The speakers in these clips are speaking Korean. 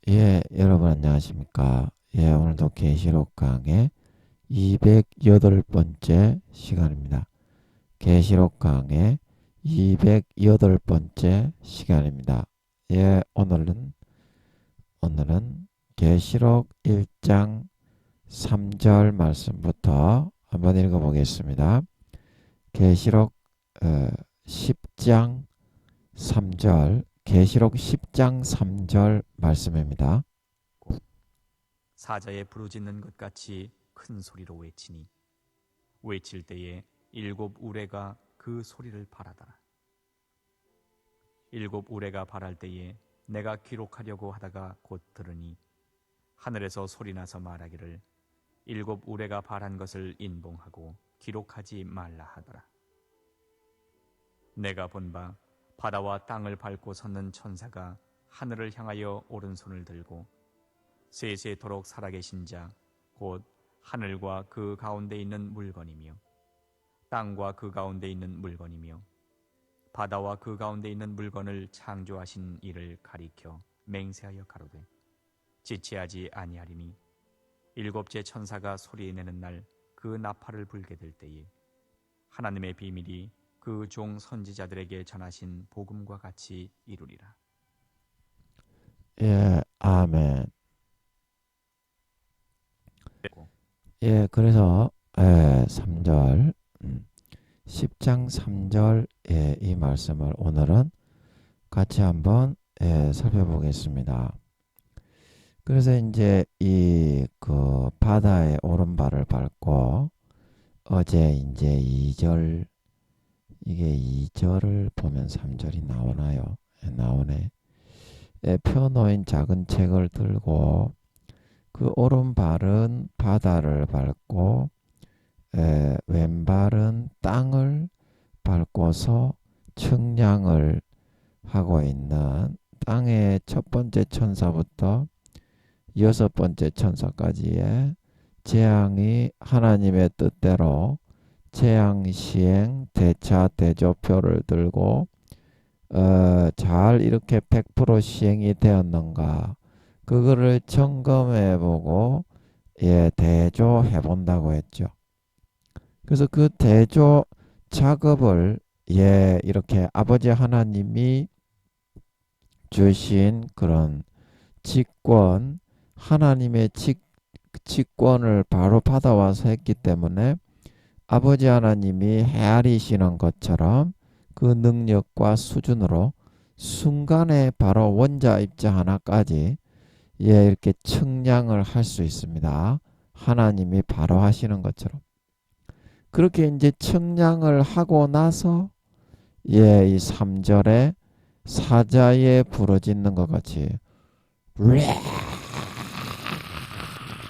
예, 여러분 안녕하십니까? 예, 오늘도 계시록 강의 208번째 시간입니다. 계시록 강의 208번째 시간입니다. 예, 오늘은 계시록 1장 3절 말씀부터 한번 읽어보겠습니다. 계시록 10장 3절, 계시록 10장 3절 말씀입니다. 사자에 부르짖는 것 같이 큰 소리로 외치니 외칠 때에 일곱 우레가 그 소리를 발하더라. 일곱 우레가 발할 때에 내가 기록하려고 하다가 곧 들으니 하늘에서 소리나서 말하기를 일곱 우레가 발한 것을 인봉하고 기록하지 말라 하더라. 내가 본 바 바다와 땅을 밟고 섰는 천사가 하늘을 향하여 오른손을 들고 세세토록 살아계신 자 곧 하늘과 그 가운데 있는 물건이며 땅과 그 가운데 있는 물건이며 바다와 그 가운데 있는 물건을 창조하신 이를 가리켜 맹세하여 가로되 지체하지 아니하리니 일곱째 천사가 소리내는 날 그 나팔을 불게 될 때에 하나님의 비밀이 그 종 선지자들에게 전하신 복음과 같이 이루리라. 예, 아멘. 예, 그래서 3절 10장 3절 이 말씀을 오늘은 같이 한번 살펴보겠습니다. 그래서 이제 이 그 바다의 오른발을 밟고 어제 이제 2절 이게 2절을 보면 3절이 나오나요? 나오네. 펴놓인 작은 책을 들고 그 오른발은 바다를 밟고 왼발은 땅을 밟고서 측량을 하고 있는 땅의 첫 번째 천사부터 여섯 번째 천사까지의 재앙이 하나님의 뜻대로 재앙 시행 대차 대조표를 들고 잘 이렇게 100% 시행이 되었는가 그거를 점검해보고 대조해 본다고 했죠. 그래서 그 대조 작업을 이렇게 아버지 하나님이 주신 그런 직권, 하나님의 직권을 바로 받아와서 했기 때문에 아버지 하나님이 헤아리시는 것처럼 그 능력과 수준으로 순간에 바로 원자 입자 하나까지 이렇게 측량을 할 수 있습니다. 하나님이 바로 하시는 것처럼. 그렇게 이제 측량을 하고 나서 이 3절에 사자에 부르짖는 것 같이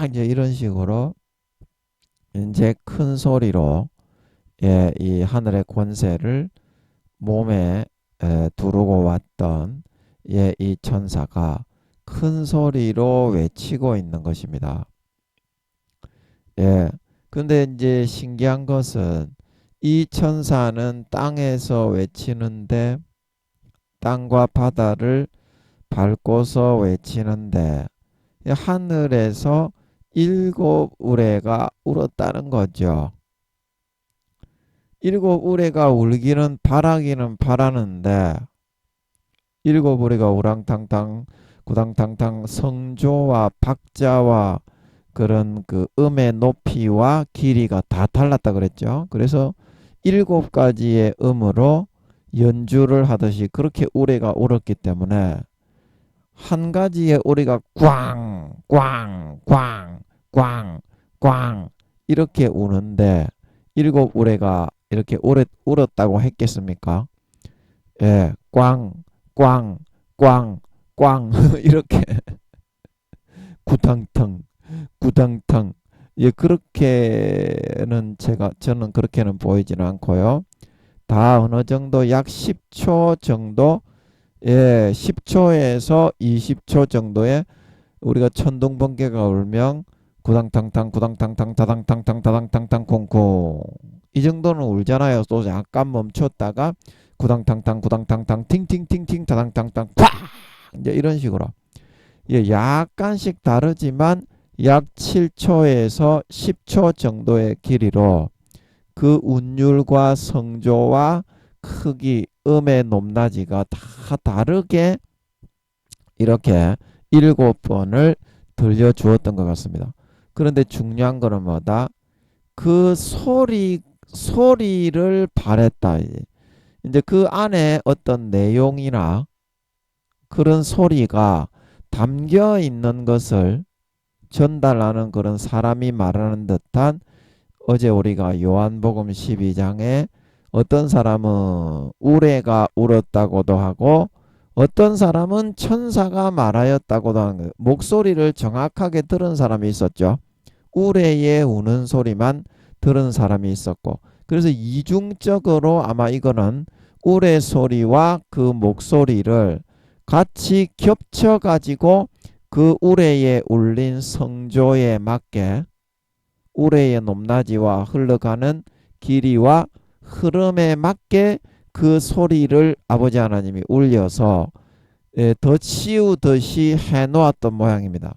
이제 이런 식으로 이제 큰 소리로 이 하늘의 권세를 몸에 두르고 왔던 이 천사가 큰 소리로 외치고 있는 것입니다. 근데 이제 신기한 것은 이 천사는 땅에서 외치는데 땅과 바다를 밟고서 외치는데 하늘에서 일곱 우레가 울었다는 거죠. 일곱 우레가 울기는 바라기는 바라는데 일곱 우레가 우랑탕탕 구당탕탕 성조와 박자와 그런 그 음의 높이와 길이가 다 달랐다 그랬죠. 그래서 일곱 가지의 음으로 연주를 하듯이 그렇게 우레가 울었기 때문에 한 가지의 우레가 꽝, 꽝, 꽝, 꽝, 꽝 이렇게 우는데 일곱 우레가 이렇게 울었다고 했겠습니까? 꽝, 꽝, 꽝, 꽝 이렇게 구탕탕 구당탕 그렇게는 저는 그렇게는 보이지는 않고요. 다 어느 정도 약 10초 정도 10초에서 20초 정도의 우리가 천둥번개가 울면 구당탕탕 구당탕탕 다당탕탕 다당탕탕 콩콩 이 정도는 울잖아요. 또 잠깐 멈췄다가 구당탕탕 구당탕탕 팅팅팅팅 다당탕탕 팍 이제 이런 식으로 예, 약간씩 다르지만 약 7초에서 10초 정도의 길이로 그 운율과 성조와 크기, 음의 높낮이가 다 다르게 이렇게 7번을 들려주었던 것 같습니다. 그런데 중요한 거는 뭐다? 그 소리를 바랬다. 이제 그 안에 어떤 내용이나 그런 소리가 담겨 있는 것을 전달하는 그런 사람이 말하는 듯한 어제 우리가 요한복음 12장에 어떤 사람은 우레가 울었다고도 하고 어떤 사람은 천사가 말하였다고도 하는 거예요. 목소리를 정확하게 들은 사람이 있었죠. 우레의 우는 소리만 들은 사람이 있었고 그래서 이중적으로 아마 이거는 우레 소리와 그 목소리를 같이 겹쳐 가지고 그 우레에 울린 성조에 맞게 우레의 높낮이와 흘러가는 길이와 흐름에 맞게 그 소리를 아버지 하나님이 울려서 더 치우듯이 해놓았던 모양입니다.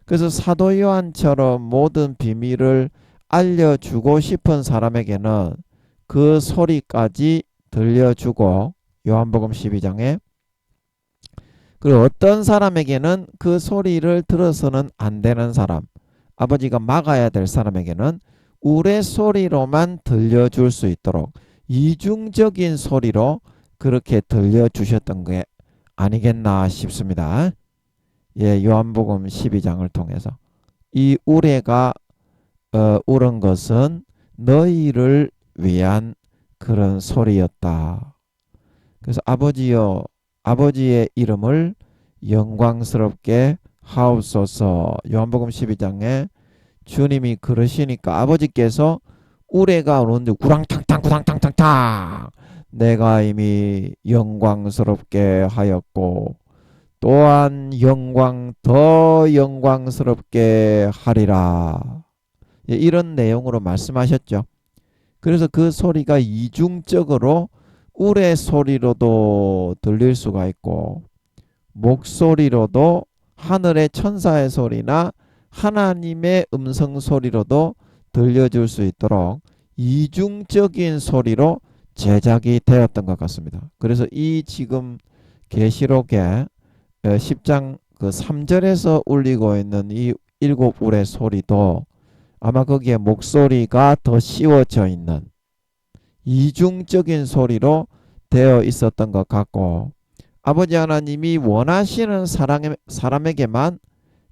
그래서 사도 요한처럼 모든 비밀을 알려주고 싶은 사람에게는 그 소리까지 들려주고 요한복음 12장에 그리고 어떤 사람에게는 그 소리를 들어서는 안 되는 사람 아버지가 막아야 될 사람에게는 우레소리로만 들려줄 수 있도록 이중적인 소리로 그렇게 들려주셨던 게 아니겠나 싶습니다. 예, 요한복음 12장을 통해서 이 우레가 울은 것은 너희를 위한 그런 소리였다. 그래서 아버지여 아버지의 이름을 영광스럽게 하옵소서. 요한복음 12장에 주님이 그러시니까 아버지께서 우레가 오는데 구랑탕탕 구랑탕탕탕 내가 이미 영광스럽게 하였고 또한 더 영광스럽게 하리라. 예, 이런 내용으로 말씀하셨죠. 그래서 그 소리가 이중적으로 우레 소리로도 들릴 수가 있고 목소리로도 하늘의 천사의 소리나 하나님의 음성 소리로도 들려줄 수 있도록 이중적인 소리로 제작이 되었던 것 같습니다. 그래서 이 지금 계시록의 10장 그 3절에서 울리고 있는 이 7울의 소리도 아마 거기에 목소리가 더 씌워져 있는 이중적인 소리로 되어 있었던 것 같고 아버지 하나님이 원하시는 사람에게만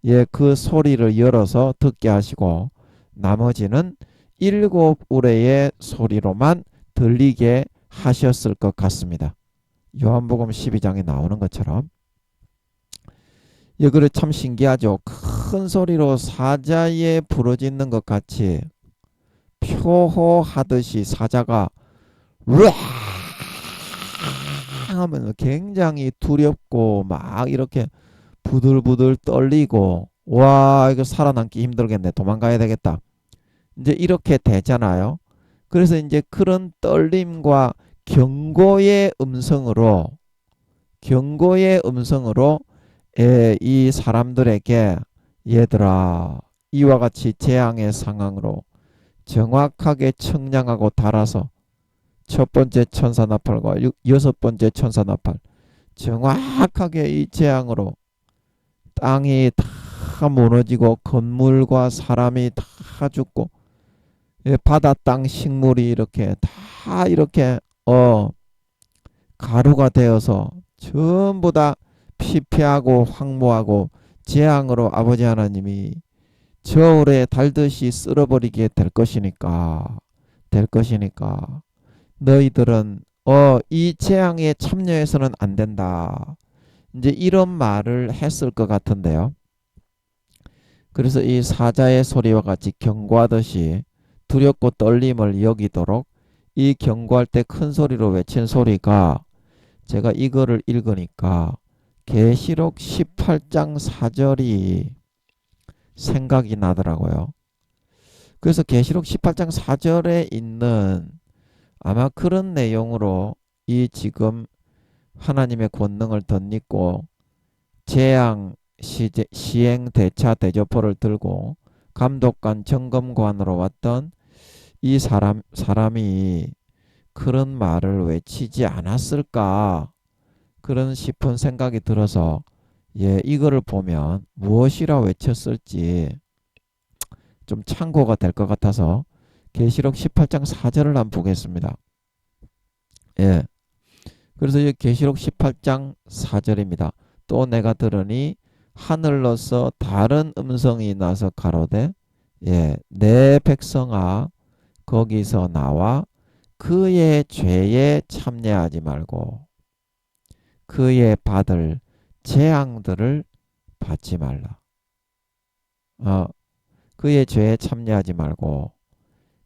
예, 그 소리를 열어서 듣게 하시고 나머지는 7우레의 소리로만 들리게 하셨을 것 같습니다. 요한복음 12장에 나오는 것처럼 이거를 참 신기하죠. 큰 소리로 사자에 부르짖는 것 같이 표호하듯이 사자가 으악 하면 굉장히 두렵고 막 이렇게 부들부들 떨리고 와 이거 살아남기 힘들겠네 도망가야 되겠다 이제 이렇게 되잖아요. 그래서 이제 그런 떨림과 경고의 음성으로 이 사람들에게 얘들아 이와 같이 재앙의 상황으로 정확하게 청량하고 달아서 첫 번째 천사나팔과 여섯 번째 천사나팔 정확하게 이 재앙으로 땅이 다 무너지고 건물과 사람이 다 죽고 바다 땅 식물이 이렇게 다 이렇게 가루가 되어서 전부 다 피폐하고 황무하고 재앙으로 아버지 하나님이 저울에 달듯이 쓸어버리게 될 것이니까 너희들은 이 재앙에 참여해서는 안 된다. 이제 이런 말을 했을 것 같은데요. 그래서 이 사자의 소리와 같이 경고하듯이 두렵고 떨림을 여기도록 이 경고할 때 큰 소리로 외친 소리가 제가 이거를 읽으니까 계시록 18장 4절이 생각이 나더라고요. 그래서 계시록 18장 4절에 있는 아마 그런 내용으로 이 지금 하나님의 권능을 덧입고 재앙 시행 대차 대조포를 들고 감독관 점검관으로 왔던 이 사람이 그런 말을 외치지 않았을까 그런 싶은 생각이 들어서 이거를 보면 무엇이라 외쳤을지 좀 참고가 될 것 같아서 계시록 18장 4절을 한번 보겠습니다. 그래서 이 계시록 18장 4절입니다. 또 내가 들으니 하늘로서 다른 음성이 나서 가로되 내 백성아 거기서 나와 그의 죄에 참여하지 말고 그의 받을 재앙들을 받지 말라. 그의 죄에 참여하지 말고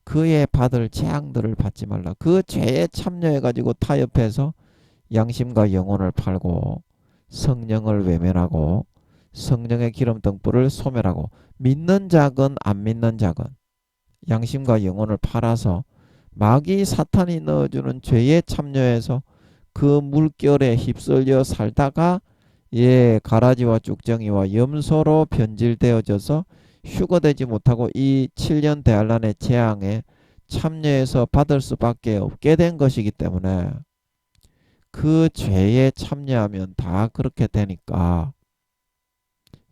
그의 받을 재앙들을 받지 말라. 그 죄에 참여해가지고 타협해서 양심과 영혼을 팔고 성령을 외면하고 성령의 기름 등불을 소멸하고 믿는 자건 안 믿는 자건 양심과 영혼을 팔아서 마귀 사탄이 넣어주는 죄에 참여해서 그 물결에 휩쓸려 살다가 가라지와 쭉정이와 염소로 변질되어져서 휴거되지 못하고 이 7년 대환란의 재앙에 참여해서 받을 수밖에 없게 된 것이기 때문에 그 죄에 참여하면 다 그렇게 되니까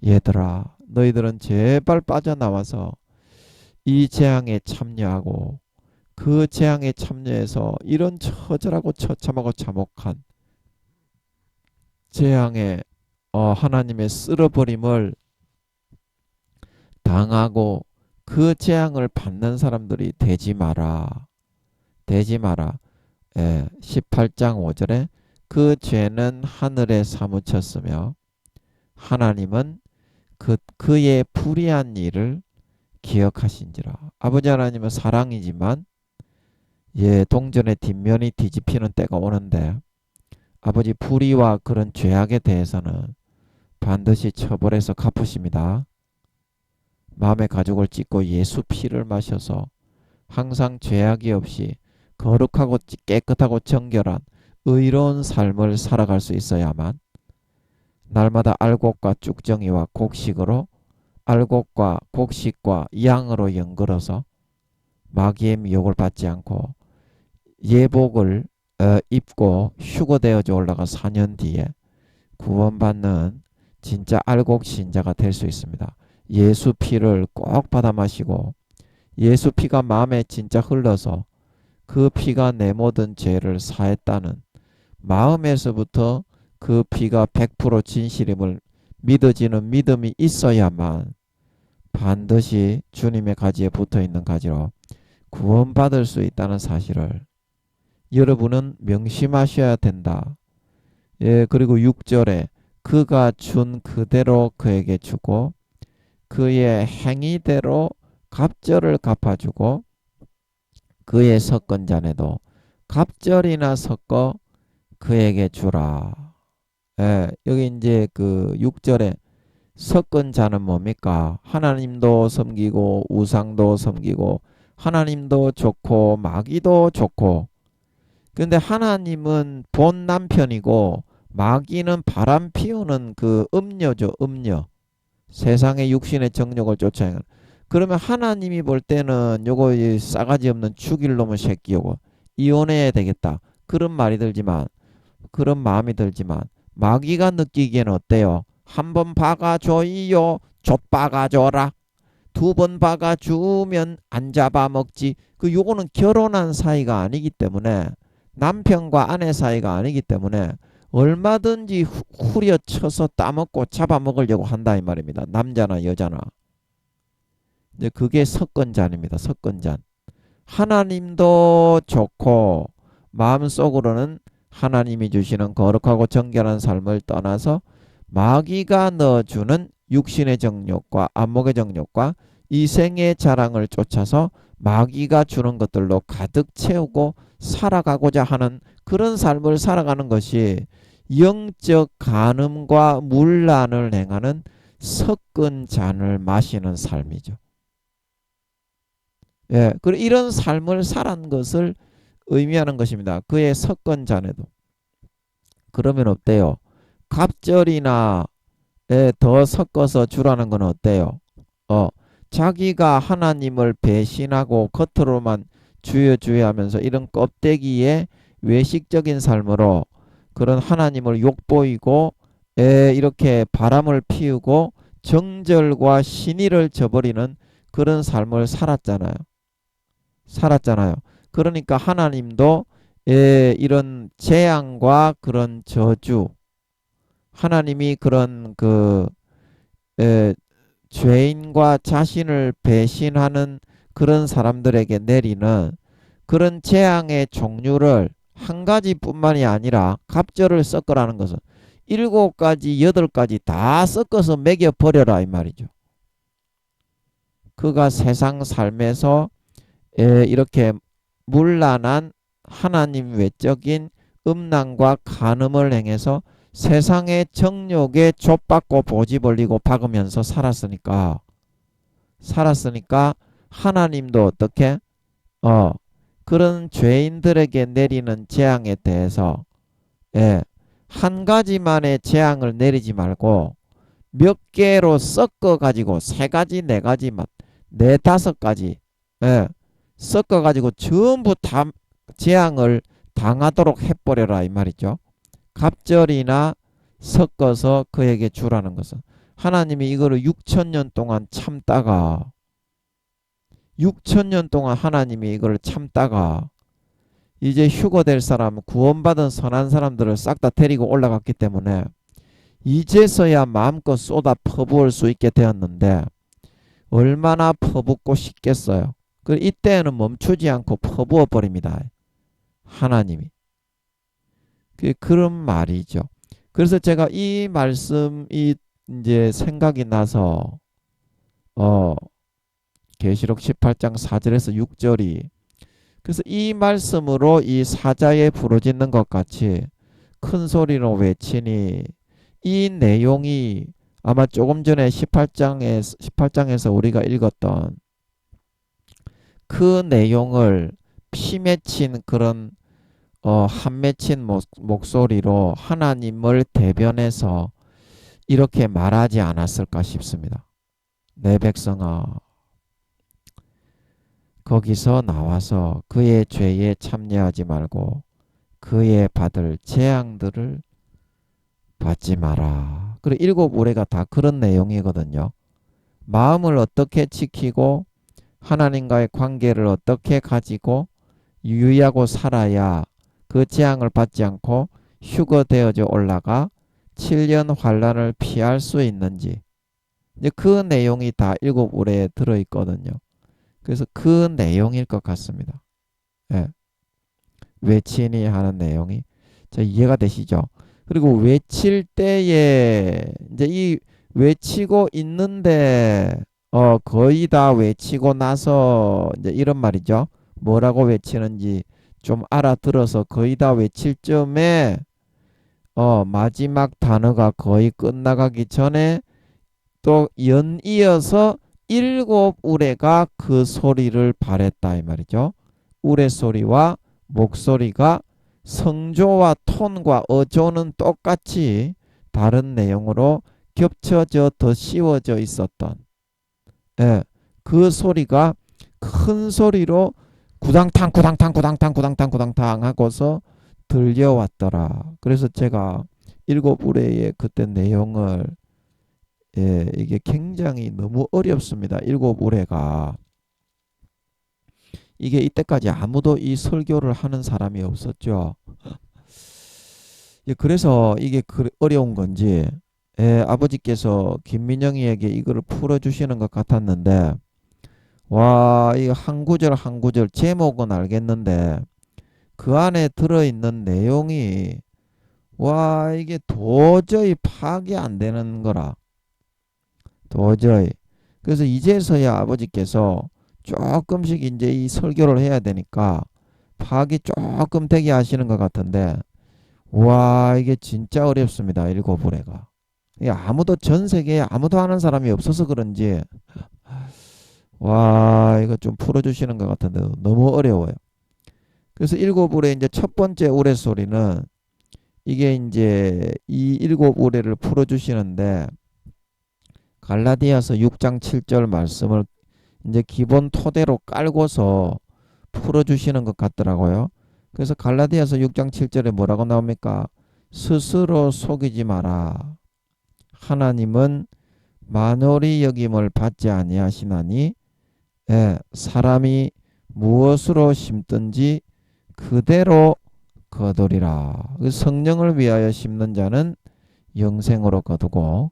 얘들아 너희들은 제발 빠져나와서 이 재앙에 참여하고 그 재앙에 참여해서 이런 처절하고 처참하고 참혹한 재앙에 하나님의 쓸어버림을 당하고 그 재앙을 받는 사람들이 되지 마라. 되지 마라. 18장 5절에 그 죄는 하늘에 사무쳤으며 하나님은 그의 불의한 일을 기억하신지라. 아버지 하나님은 사랑이지만 동전의 뒷면이 뒤집히는 때가 오는데 아버지 불의와 그런 죄악에 대해서는 반드시 처벌해서 갚으십니다. 마음의 가죽을 찢고 예수 피를 마셔서 항상 죄악이 없이 거룩하고 깨끗하고 정결한 의로운 삶을 살아갈 수 있어야만 날마다 알곡과 쭉정이와 곡식으로 알곡과 곡식과 양으로 연걸어서 마귀의 미혹을 받지 않고 예복을 입고 휴거되어져 올라가 4년 뒤에 구원받는 진짜 알곡 신자가 될 수 있습니다. 예수 피를 꼭 받아 마시고 예수 피가 마음에 진짜 흘러서 그 피가 내 모든 죄를 사했다는 마음에서부터 그 피가 100% 진실임을 믿어지는 믿음이 있어야만 반드시 주님의 가지에 붙어있는 가지로 구원받을 수 있다는 사실을 여러분은 명심하셔야 된다. 그리고 6절에 그가 준 그대로 그에게 주고 그의 행위대로 갑절을 갚아주고 그의 섞은 잔에도 갑절이나 섞어 그에게 주라. 여기 이제 그 6절에 섞은 잔은 뭡니까? 하나님도 섬기고 우상도 섬기고 하나님도 좋고 마귀도 좋고 근데 하나님은 본 남편이고 마귀는 바람 피우는 그 음녀죠. 음녀. 세상의 육신의 정욕을 쫓아가는. 그러면 하나님이 볼 때는 요거 싸가지 없는 죽일 놈의 새끼요고 이혼해야 되겠다. 그런 말이 들지만 그런 마음이 들지만 마귀가 느끼기에는 어때요? 한 번 박아줘요. 좆박아줘라. 2번 박아주면 안 잡아먹지. 요거는 결혼한 사이가 아니기 때문에 남편과 아내 사이가 아니기 때문에 얼마든지 후려쳐서 따먹고 잡아먹으려고 한다 이 말입니다. 남자나 여자나. 이제 그게 석건잔입니다. 석건잔. 하나님도 좋고 마음속으로는 하나님이 주시는 거룩하고 정결한 삶을 떠나서 마귀가 넣어주는 육신의 정욕과 안목의 정욕과 이생의 자랑을 쫓아서 마귀가 주는 것들로 가득 채우고 살아가고자 하는 그런 삶을 살아가는 것이 영적 간음과 문란을 행하는 섞은 잔을 마시는 삶이죠. 그리고 이런 삶을 살한 것을 의미하는 것입니다. 그의 섞은 잔에도. 그러면 어때요? 갑절이나 더 섞어서 주라는 건 어때요? 자기가 하나님을 배신하고 겉으로만 주여 주여 하면서 이런 껍데기에 외식적인 삶으로 그런 하나님을 욕보이고 이렇게 바람을 피우고 정절과 신의를 저버리는 그런 삶을 살았잖아요. 그러니까 하나님도 이런 재앙과 그런 저주, 하나님이 그런 에, 죄인과 자신을 배신하는 그런 사람들에게 내리는 그런 재앙의 종류를 한 가지뿐만이 아니라 갑절을 섞으라는 것은 7가지, 8가지 다 섞어서 먹여버려라 이 말이죠. 그가 세상 삶에서 이렇게 문란한 하나님 외적인 음란과 간음을 행해서 세상의 정욕에 좆받고 보지 벌리고 박으면서 살았으니까 하나님도 어떻게 그런 죄인들에게 내리는 재앙에 대해서 한 가지만의 재앙을 내리지 말고 몇 개로 섞어 가지고 3가지, 4가지, 4, 5가지 섞어 가지고 전부 다 재앙을 당하도록 해버려라 이 말이죠. 갑절이나 섞어서 그에게 주라는 것은 하나님이 이거를 6천년 동안 참다가 6천년 동안 하나님이 이걸 참다가 이제 휴거될 사람, 구원받은 선한 사람들을 싹 다 데리고 올라갔기 때문에 이제서야 마음껏 쏟아 퍼부을 수 있게 되었는데 얼마나 퍼붓고 싶겠어요. 이때는 멈추지 않고 퍼부어 버립니다. 하나님이. 그런 말이죠. 그래서 제가 이 말씀이 이제 생각이 나서 계시록 18장 4절에서 6절이 그래서 이 말씀으로 이 사자에 부르짖는 것 같이 큰 소리로 외치니 이 내용이 아마 조금 전에 18장에서 우리가 읽었던 그 내용을 피맺힌 그런 한 맺힌 목소리로 하나님을 대변해서 이렇게 말하지 않았을까 싶습니다. 내 백성아 거기서 나와서 그의 죄에 참여하지 말고 그의 받을 재앙들을 받지 마라. 그리고 7우레가 다 그런 내용이거든요. 마음을 어떻게 지키고 하나님과의 관계를 어떻게 가지고 유의하고 살아야 그 재앙을 받지 않고 휴거되어져 올라가 7년 환란을 피할 수 있는지 이제 그 내용이 다 7우레에 들어있거든요. 그래서 그 내용일 것 같습니다. 예. 외치니 하는 내용이 자 이해가 되시죠? 그리고 외칠 때에 이제 이 외치고 있는데 거의 다 외치고 나서 이제 이런 말이죠. 뭐라고 외치는지 좀 알아들어서 거의 다 외칠 쯤에 마지막 단어가 거의 끝나가기 전에 또 연이어서 7우레가 그 소리를 발했다 이 말이죠. 우레 소리와 목소리가 성조와 톤과 어조는 똑같이 다른 내용으로 겹쳐져 더 씌워져 있었던 그 소리가 큰 소리로 구당탕 구당탕 구당탕 구당탕 구당탕 하고서 들려왔더라. 그래서 제가 7우레의 그때 내용을 이게 굉장히 너무 어렵습니다. 7우레가 이게 이때까지 아무도 이 설교를 하는 사람이 없었죠. 그래서 이게 어려운 건지 아버지께서 김민영이에게 이거를 풀어주시는 것 같았는데 와, 이 한 구절 한 구절 제목은 알겠는데 그 안에 들어있는 내용이 와, 이게 도저히 파악이 안 되는 거라. 도저히. 그래서 이제서야 아버지께서 조금씩 이제 이 설교를 해야 되니까 파악이 조금 되게 하시는 것 같은데 와, 이게 진짜 어렵습니다. 7우레가. 아무도 전 세계에 아무도 하는 사람이 없어서 그런지 와, 이거 좀 풀어주시는 것 같은데 너무 어려워요. 그래서 7우레 이제 첫 번째 우레 소리는 이게 이제 이 7우레를 풀어주시는데 갈라디아서 6장 7절 말씀을 이제 기본 토대로 깔고서 풀어주시는 것 같더라고요. 그래서 갈라디아서 6장 7절에 뭐라고 나옵니까? 스스로 속이지 마라. 하나님은 만홀히 여김을 받지 아니하시나니 사람이 무엇으로 심든지 그대로 거두리라. 성령을 위하여 심는 자는 영생으로 거두고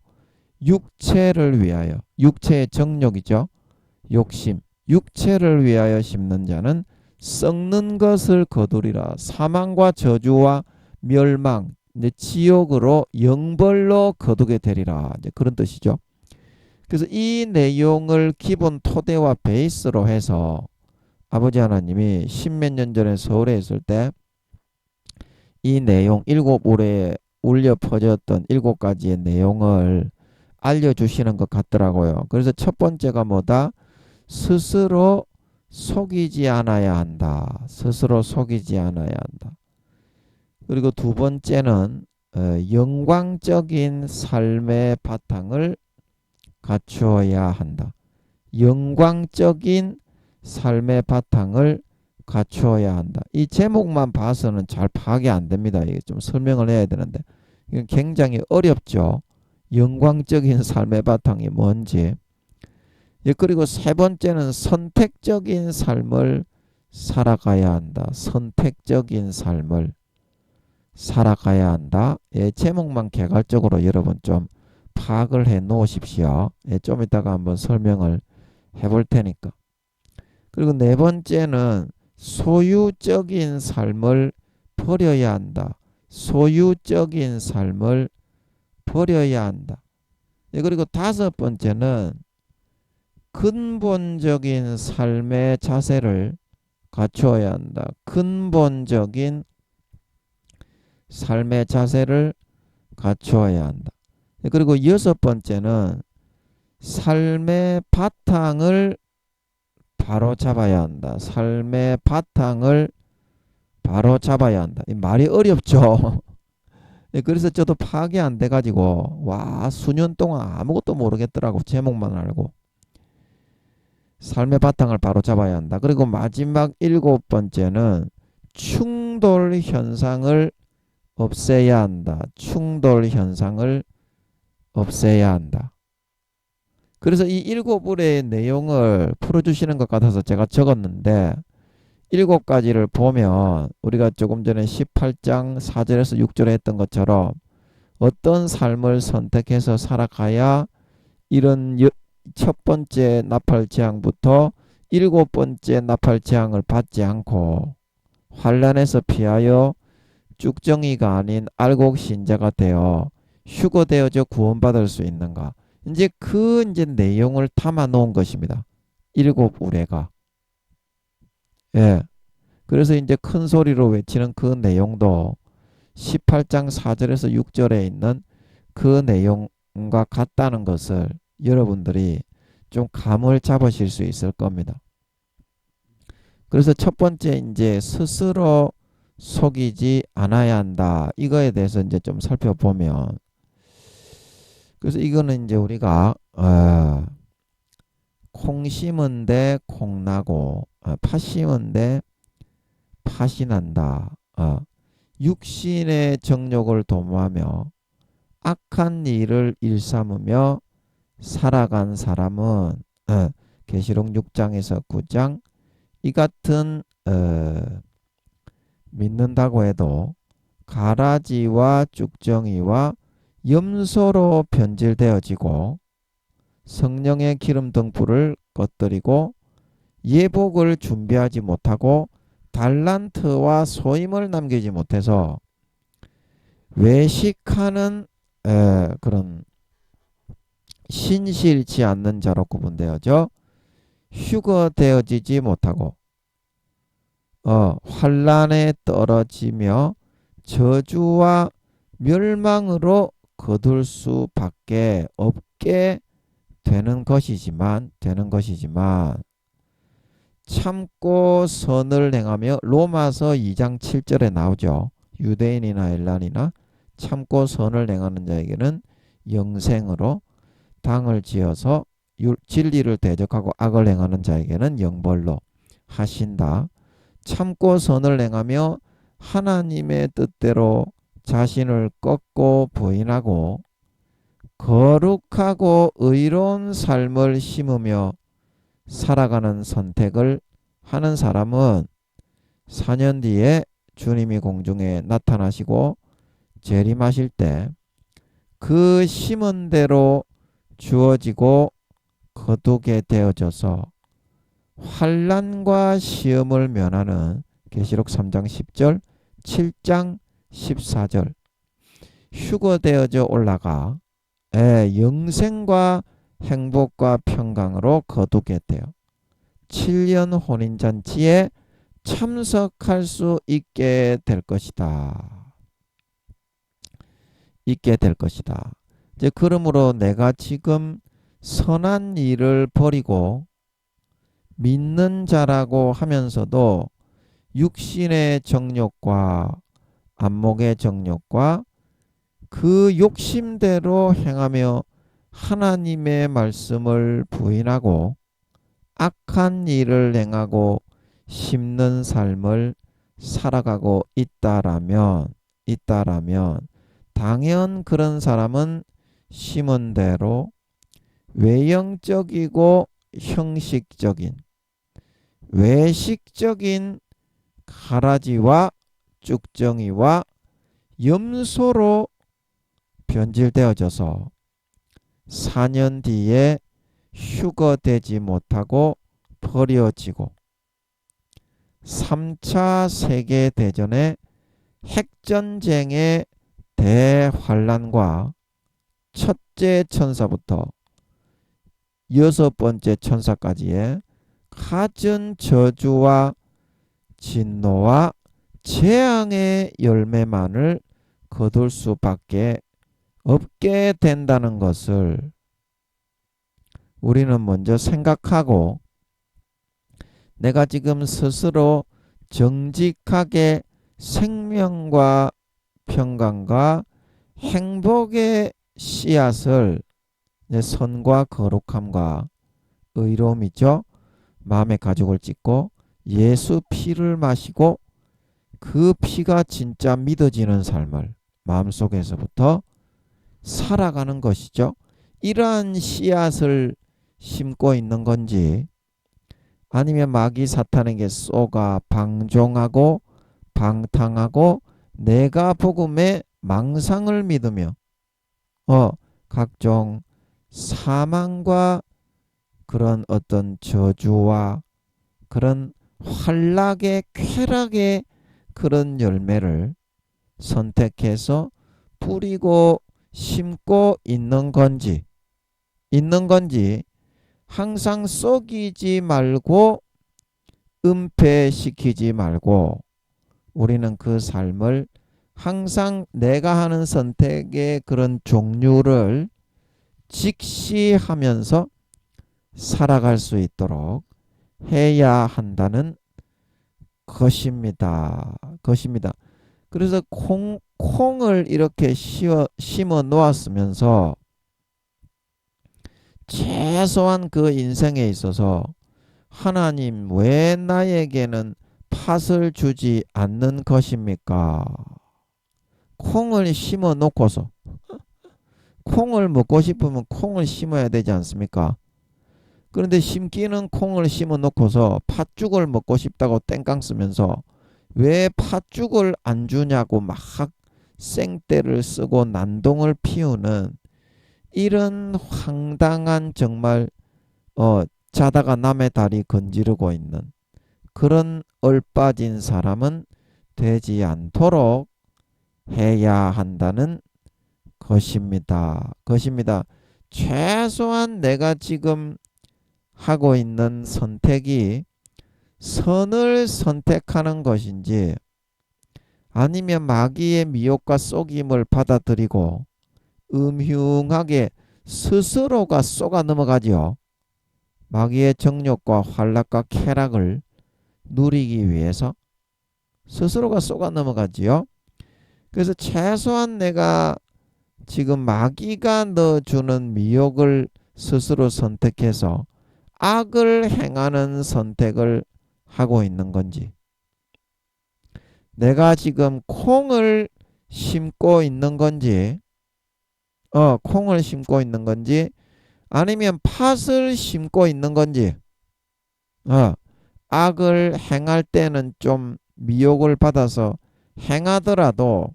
육체를 위하여, 육체의 정욕이죠. 욕심, 육체를 위하여 심는 자는 썩는 것을 거두리라. 사망과 저주와 멸망, 이제 지옥으로 영벌로 거두게 되리라. 이제 그런 뜻이죠. 그래서 이 내용을 기본 토대와 베이스로 해서 아버지 하나님이 십몇 년 전에 서울에 있을 때 이 내용 일곱 올해에 울려 퍼졌던 7가지의 내용을 알려주시는 것 같더라고요. 그래서 첫 번째가 뭐다? 스스로 속이지 않아야 한다. 스스로 속이지 않아야 한다. 그리고 두 번째는 영광적인 삶의 바탕을 갖추어야 한다. 영광적인 삶의 바탕을 갖추어야 한다. 이 제목만 봐서는 잘 파악이 안 됩니다. 이게 좀 설명을 해야 되는데 이건 굉장히 어렵죠. 영광적인 삶의 바탕이 뭔지. 그리고 세 번째는 선택적인 삶을 살아가야 한다. 선택적인 삶을 살아가야 한다. 제목만 개괄적으로 여러분 좀 파악을 해 놓으십시오. 좀 이따가 한번 설명을 해볼 테니까. 그리고 네 번째는 소유적인 삶을 버려야 한다. 소유적인 삶을 버려야 한다. 그리고 다섯 번째는 근본적인 삶의 자세를 갖추어야 한다. 근본적인 삶의 자세를 갖추어야 한다. 그리고 여섯 번째는 삶의 바탕을 바로 잡아야 한다. 삶의 바탕을 바로 잡아야 한다. 이 말이 어렵죠. 그래서 저도 파악이 안 돼가지고 와 수년 동안 아무것도 모르겠더라고. 제목만 알고. 삶의 바탕을 바로 잡아야 한다. 그리고 마지막 7번째는 충돌 현상을 없애야 한다. 충돌 현상을 없애야 한다. 그래서 이 7을의 내용을 풀어주시는 것 같아서 제가 적었는데 7가지를 보면 우리가 조금 전에 18장 4절에서 6절에 했던 것처럼 어떤 삶을 선택해서 살아가야 이런 첫 번째 나팔 재앙부터 7번째 나팔 재앙을 받지 않고 환난에서 피하여 쭉정이가 아닌 알곡 신자가 되어 휴거되어져 구원받을 수 있는가. 이제 이제 내용을 담아 놓은 것입니다. 7우레가. 그래서 이제 큰 소리로 외치는 그 내용도 18장 4절에서 6절에 있는 그 내용과 같다는 것을 여러분들이 좀 감을 잡으실 수 있을 겁니다. 그래서 첫 번째 이제 스스로 속이지 않아야 한다. 이거에 대해서 이제 좀 살펴보면 그래서 이거는 이제 우리가 콩 심은데 콩 나고 팥 심은데 팥이 난다. 육신의 정욕을 도모하며 악한 일을 일삼으며 살아간 사람은 계시록 6장에서 9장 이 같은 믿는다고 해도 가라지와 쭉정이와 염소로 변질되어지고 성령의 기름 등불을 꺼뜨리고 예복을 준비하지 못하고 달란트와 소임을 남기지 못해서 외식하는 그런 신실치 않는 자로 구분되어져 휴거되어지지 못하고 환난에 떨어지며 저주와 멸망으로 거둘 수밖에 없게 되는 것이지만 참고 선을 행하며 로마서 2장 7절에 나오죠. 유대인이나 헬란이나 참고 선을 행하는 자에게는 영생으로 당을 지어서 진리를 대적하고 악을 행하는 자에게는 영벌로 하신다. 참고 선을 행하며 하나님의 뜻대로 자신을 꺾고 부인하고 거룩하고 의로운 삶을 심으며 살아가는 선택을 하는 사람은 4년 뒤에 주님이 공중에 나타나시고 재림하실 때 그 심은 대로 주어지고 거두게 되어져서 환난과 시험을 면하는 계시록 3장 10절, 7장 14절 휴거되어져 올라가 영생과 행복과 평강으로 거두게 되어 7년 혼인잔치에 참석할 수 있게 될 것이다. 있게 될 것이다. 이제 그러므로 내가 지금 선한 일을 버리고 믿는 자라고 하면서도 육신의 정욕과 안목의 정욕과 그 욕심대로 행하며 하나님의 말씀을 부인하고 악한 일을 행하고 심는 삶을 살아가고 있다라면 당연 그런 사람은 심은 대로 외형적이고 형식적인 외식적인 가라지와 쭉정이와 염소로 변질되어져서 4년 뒤에 휴거되지 못하고 버려지고 3차 세계대전의 핵전쟁의 대환란과 첫째 천사부터 6번째 천사까지의 가전 저주와 진노와 재앙의 열매만을 거둘 수밖에 없게 된다는 것을 우리는 먼저 생각하고 내가 지금 스스로 정직하게 생명과 평강과 행복의 씨앗을 선과 거룩함과 의로움이죠. 마음의 가죽을 찢고 예수 피를 마시고 그 피가 진짜 믿어지는 삶을 마음속에서부터 살아가는 것이죠. 이러한 씨앗을 심고 있는 건지 아니면 마귀 사탄에게 쏘가 방종하고 방탕하고 내가 복음의 망상을 믿으며 각종 사망과 그런 어떤 저주와 그런 환락의 쾌락의 그런 열매를 선택해서 뿌리고 심고 있는 건지 항상 썩이지 말고 은폐시키지 말고 우리는 그 삶을 항상 내가 하는 선택의 그런 종류를 직시하면서 살아갈 수 있도록 해야 한다는 것입니다. 그래서 콩을 이렇게 심어 놓았으면서 최소한 그 인생에 있어서 하나님 왜 나에게는 팥을 주지 않는 것입니까? 콩을 심어 놓고서 콩을 먹고 싶으면 콩을 심어야 되지 않습니까? 그런데 심기는 콩을 심어 놓고서 팥죽을 먹고 싶다고 땡깡 쓰면서 왜 팥죽을 안 주냐고 막 생떼를 쓰고 난동을 피우는 이런 황당한 정말 자다가 남의 다리 건지르고 있는 그런 얼빠진 사람은 되지 않도록 해야 한다는 것입니다. 최소한 내가 지금 하고 있는 선택이 선을 선택하는 것인지 아니면 마귀의 미혹과 속임을 받아들이고 음흉하게 스스로가 쏘가 넘어가지요. 마귀의 정욕과 환락과 쾌락을 누리기 위해서 스스로가 쏘가 넘어가지요. 그래서 최소한 내가 지금 마귀가 넣어주는 미혹을 스스로 선택해서 악을 행하는 선택을 하고 있는 건지, 내가 지금 콩을 심고 있는 건지, 콩을 심고 있는 건지, 아니면 팥을 심고 있는 건지, 악을 행할 때는 좀 미혹을 받아서 행하더라도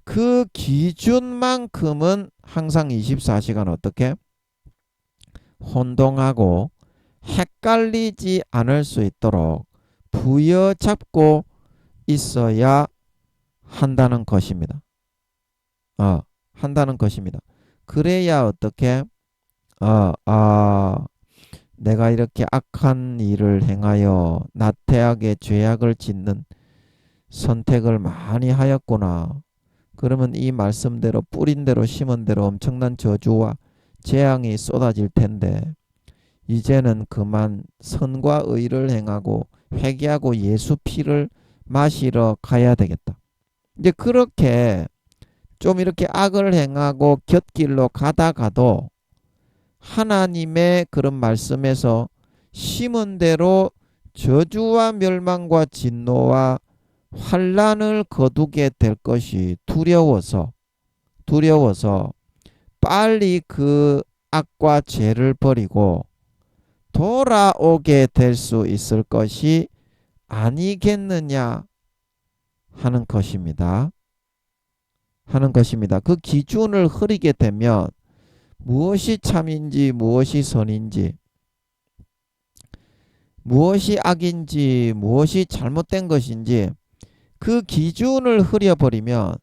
그 기준만큼은 항상 24시간 어떻게 혼동하고 헷갈리지 않을 수 있도록 부여잡고 있어야 한다는 것입니다. 한다는 것입니다. 그래야 어떻게 내가 이렇게 악한 일을 행하여 나태하게 죄악을 짓는 선택을 많이 하였구나. 그러면 이 말씀대로 뿌린 대로 심은 대로 엄청난 저주와 재앙이 쏟아질 텐데 이제는 그만 선과 의를 행하고 회개하고 예수 피를 마시러 가야 되겠다. 이제 그렇게 좀 이렇게 악을 행하고 곁길로 가다가도 하나님의 그런 말씀에서 심은 대로 저주와 멸망과 진노와 환난을 거두게 될 것이 두려워서 빨리 그 악과 죄를 버리고 돌아오게 될 수 있을 것이 아니겠느냐 하는 것입니다. 그 기준을 흐리게 되면 무엇이 참인지 무엇이 선인지 무엇이 악인지 무엇이 잘못된 것인지 그 기준을 흐려버리면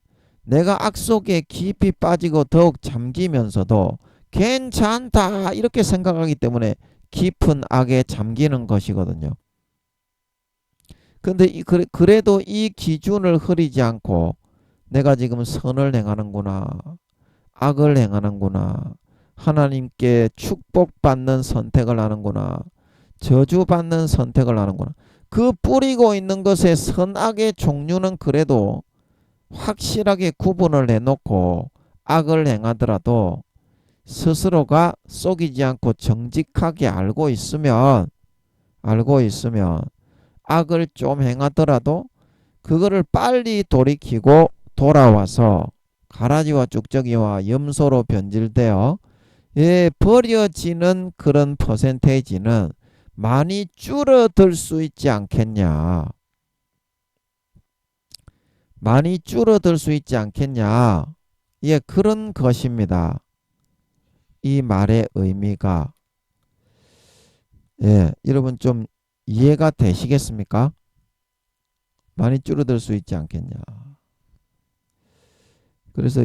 내가 악 속에 깊이 빠지고 더욱 잠기면서도 괜찮다 이렇게 생각하기 때문에 깊은 악에 잠기는 것이거든요. 근데 그래도 이 기준을 흐리지 않고 내가 지금 선을 행하는구나, 악을 행하는구나, 하나님께 축복받는 선택을 하는구나, 저주받는 선택을 하는구나. 그 뿌리고 있는 것의 선악의 종류는 그래도 확실하게 구분을 해놓고 악을 행하더라도 스스로가 속이지 않고 정직하게 알고 있으면 악을 좀 행하더라도 그거를 빨리 돌이키고 돌아와서 가라지와 쭉저기와 염소로 변질되어 버려지는 그런 퍼센테이지는 많이 줄어들 수 있지 않겠냐. 예, 그런 것입니다. 이 말의 의미가. 예, 여러분 좀 이해가 되시겠습니까? 많이 줄어들 수 있지 않겠냐. 그래서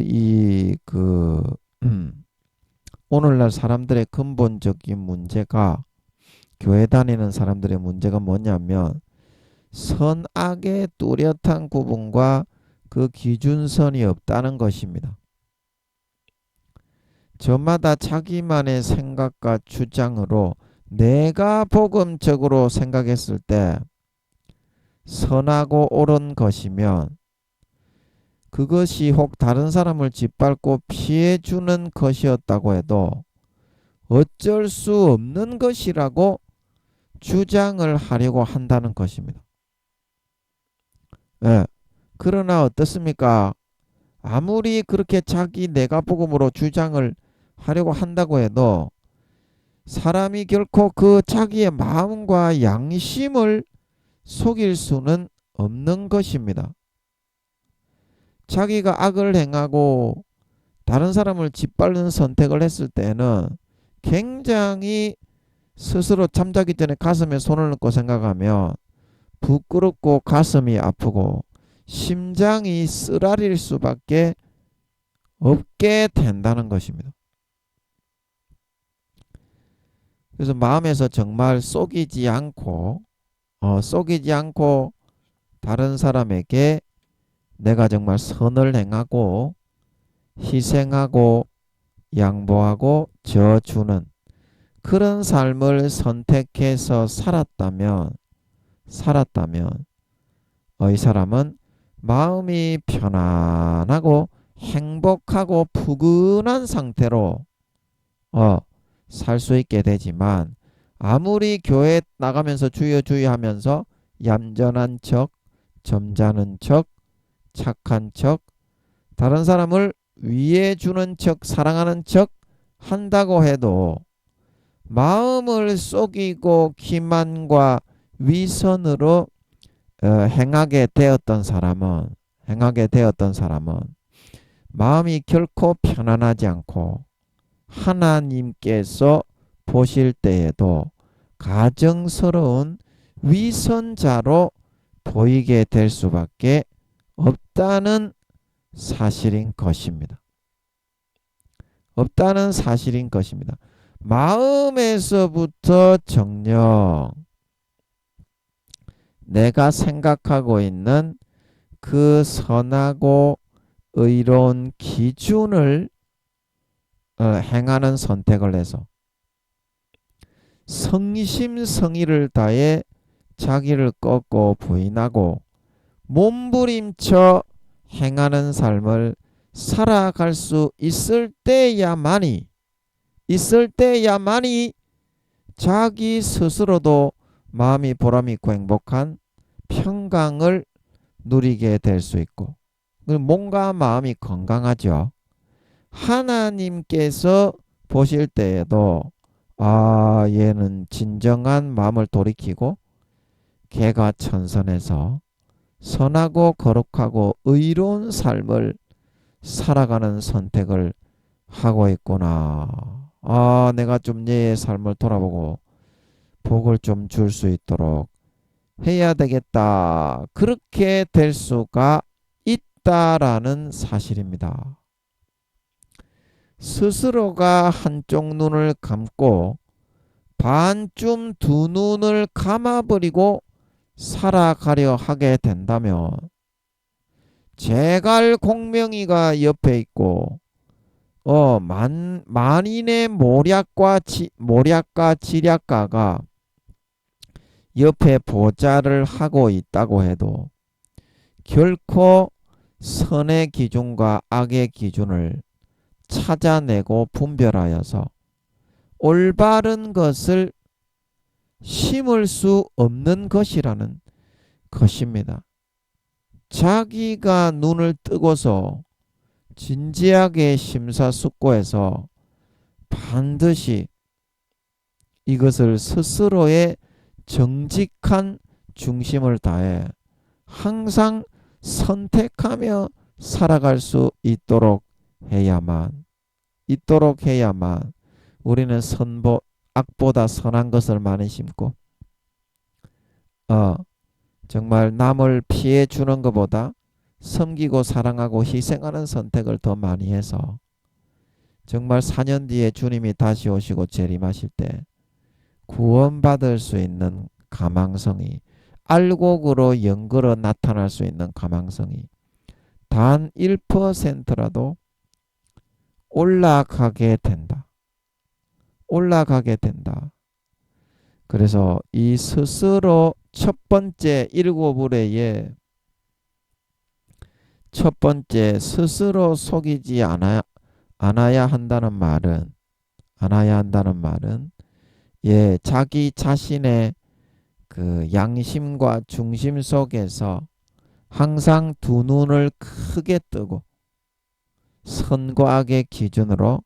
오늘날 사람들의 근본적인 문제가, 교회 다니는 사람들의 문제가 뭐냐면 선악의 뚜렷한 구분과 그 기준선이 없다는 것입니다. 저마다 자기만의 생각과 주장으로 내가 복음적으로 생각했을 때 선하고 옳은 것이면 그것이 혹 다른 사람을 짓밟고 피해주는 것이었다고 해도 어쩔 수 없는 것이라고 주장을 하려고 한다는 것입니다. 예. 그러나 어떻습니까? 아무리 그렇게 자기 내가 복음으로 주장을 하려고 한다고 해도 사람이 결코 그 자기의 마음과 양심을 속일 수는 없는 것입니다. 자기가 악을 행하고 다른 사람을 짓밟는 선택을 했을 때는 굉장히 스스로 잠자기 전에 가슴에 손을 넣고 생각하면 부끄럽고 가슴이 아프고 심장이 쓰라릴 수밖에 없게 된다는 것입니다. 그래서 마음에서 정말 속이지 않고 다른 사람에게 내가 정말 선을 행하고 희생하고 양보하고 져주는 그런 삶을 선택해서 살았다면 이 사람은 마음이 편안하고 행복하고 푸근한 상태로 살 수 있게 되지만 아무리 교회 나가면서 주여 주여 하면서 얌전한 척, 점잖은 척, 착한 척, 다른 사람을 위해 주는 척, 사랑하는 척 한다고 해도 마음을 속이고 기만과 위선으로 행하게 되었던 사람은 마음이 결코 편안하지 않고 하나님께서 보실 때에도 가증스러운 위선자로 보이게 될 수밖에 없다는 사실인 것입니다. 없다는 사실인 것입니다. 마음에서부터 정녕 내가 생각하고 있는 그 선하고 의로운 기준을 행하는 선택을 해서 성심성의를 다해 자기를 꺾고 부인하고 몸부림쳐 행하는 삶을 살아갈 수 있을 때야만이 자기 스스로도 마음이 보람있고 행복한 평강을 누리게 될 수 있고 몸과 마음이 건강하죠. 하나님께서 보실 때에도 얘는 진정한 마음을 돌이키고 걔가 천선해서 선하고 거룩하고 의로운 삶을 살아가는 선택을 하고 있구나. 내가 좀 얘의 삶을 돌아보고 복을 좀 줄 수 있도록 해야 되겠다. 그렇게 될 수가 있다라는 사실입니다. 스스로가 한쪽 눈을 감고 반쯤 두 눈을 감아버리고 살아가려 하게 된다면 제갈 공명이가 옆에 있고 만인의 모략과 지략가가 옆에 보좌를 하고 있다고 해도 결코 선의 기준과 악의 기준을 찾아내고 분별하여서 올바른 것을 심을 수 없는 것이라는 것입니다. 자기가 눈을 뜨고서 진지하게 심사숙고해서 반드시 이것을 스스로의 정직한 중심을 다해 항상 선택하며 살아갈 수 있도록 해야만 우리는 악보다 선한 것을 많이 심고 정말 남을 피해 주는 것보다 섬기고 사랑하고 희생하는 선택을 더 많이 해서 정말 4년 뒤에 주님이 다시 오시고 재림하실 때 구원받을 수 있는 가망성이 알곡으로 영거로 나타날 수 있는 가망성이 단 1%라도 올라가게 된다. 그래서 이 스스로 첫 번째 7의의 첫 번째 스스로 속이지 않아야 한다는 말은 자기 자신의 그 양심과 중심 속에서 항상 두 눈을 크게 뜨고 선과 악의 기준으로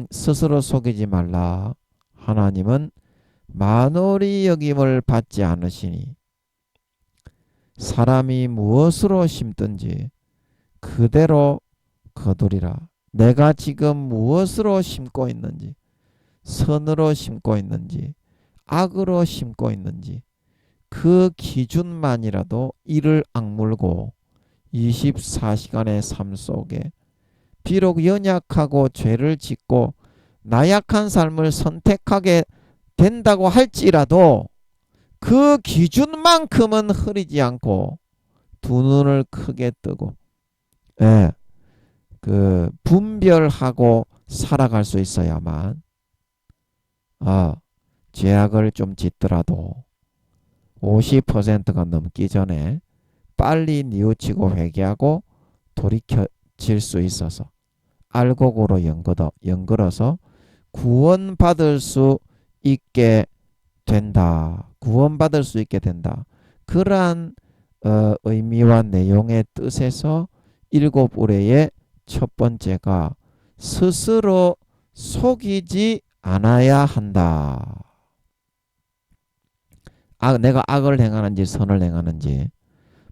스스로 속이지 말라. 하나님은 만홀히 여김을 받지 않으시니 사람이 무엇으로 심든지 그대로 거두리라. 내가 지금 무엇으로 심고 있는지, 선으로 심고 있는지 악으로 심고 있는지 그 기준만이라도 이를 악물고 24시간의 삶 속에 비록 연약하고 죄를 짓고 나약한 삶을 선택하게 된다고 할지라도 그 기준만큼은 흐리지 않고 두 눈을 크게 뜨고 분별하고 살아갈 수 있어야만 죄악을 좀 짓더라도 50%가 넘기 전에 빨리 뉘우치고 회개하고 돌이켜 고칠 수 있어서 알곡으로 연결어서 구원받을 수 있게 된다. 구원받을 수 있게 된다. 그러한 의미와 내용의 뜻에서 일곱 의뢰의 첫 번째가 스스로 속이지 않아야 한다. 내가 악을 행하는지 선을 행하는지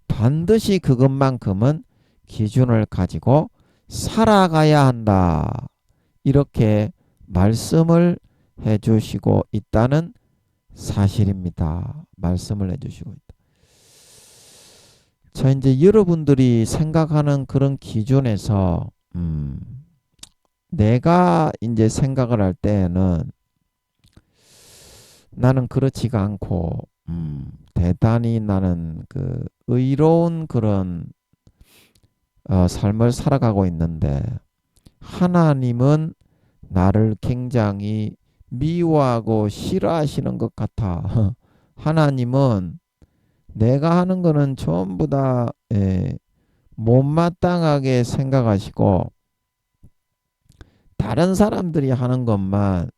반드시 그것만큼은 기준을 가지고 살아가야 한다. 이렇게 말씀을 해주시고 있다는 사실입니다. 말씀을 해주시고 있다. 자, 이제 여러분들이 생각하는 그런 기준에서 내가 이제 생각을 할 때는 나는 그렇지가 않고 대단히 나는 그 의로운 그런 삶을 살아가고 있는데 하나님은 나를 굉장히 미워하고 싫어하시는 것 같아. 하나님은 내가 하는 거는 전부 다 못마땅하게 생각하시고 다른 사람들이 하는 것만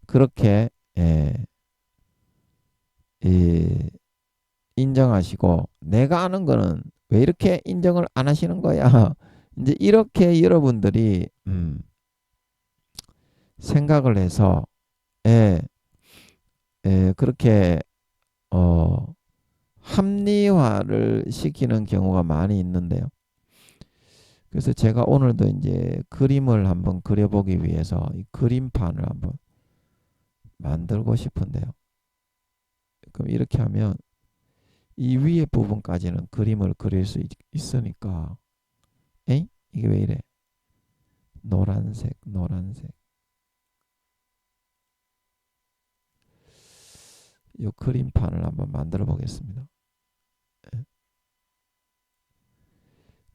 그렇게 인정하시고 내가 하는 거는 왜 이렇게 인정을 안 하시는 거야? 이제 이렇게 여러분들이 생각을 해서 그렇게 합리화를 시키는 경우가 많이 있는데요. 그래서 제가 오늘도 이제 그림을 한번 그려보기 위해서 이 그림판을 한번 만들고 싶은데요. 그럼 이렇게 하면 이 위에 부분까지는 그림을 그릴 수 있으니까 이게 왜 이래? 노란색 이 그림판을 한번 만들어 보겠습니다.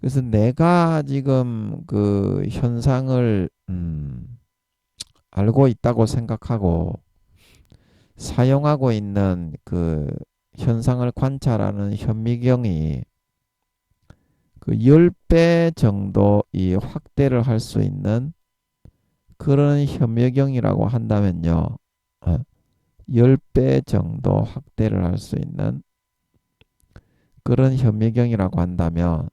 그래서 내가 지금 그 현상을 알고 있다고 생각하고 사용하고 있는 그 현상을 관찰하는 현미경이 그 10배 정도 이 확대를 할 수 있는 그런 현미경이라고 한다면요. 10배 정도 확대를 할 수 있는 그런 현미경이라고 한다면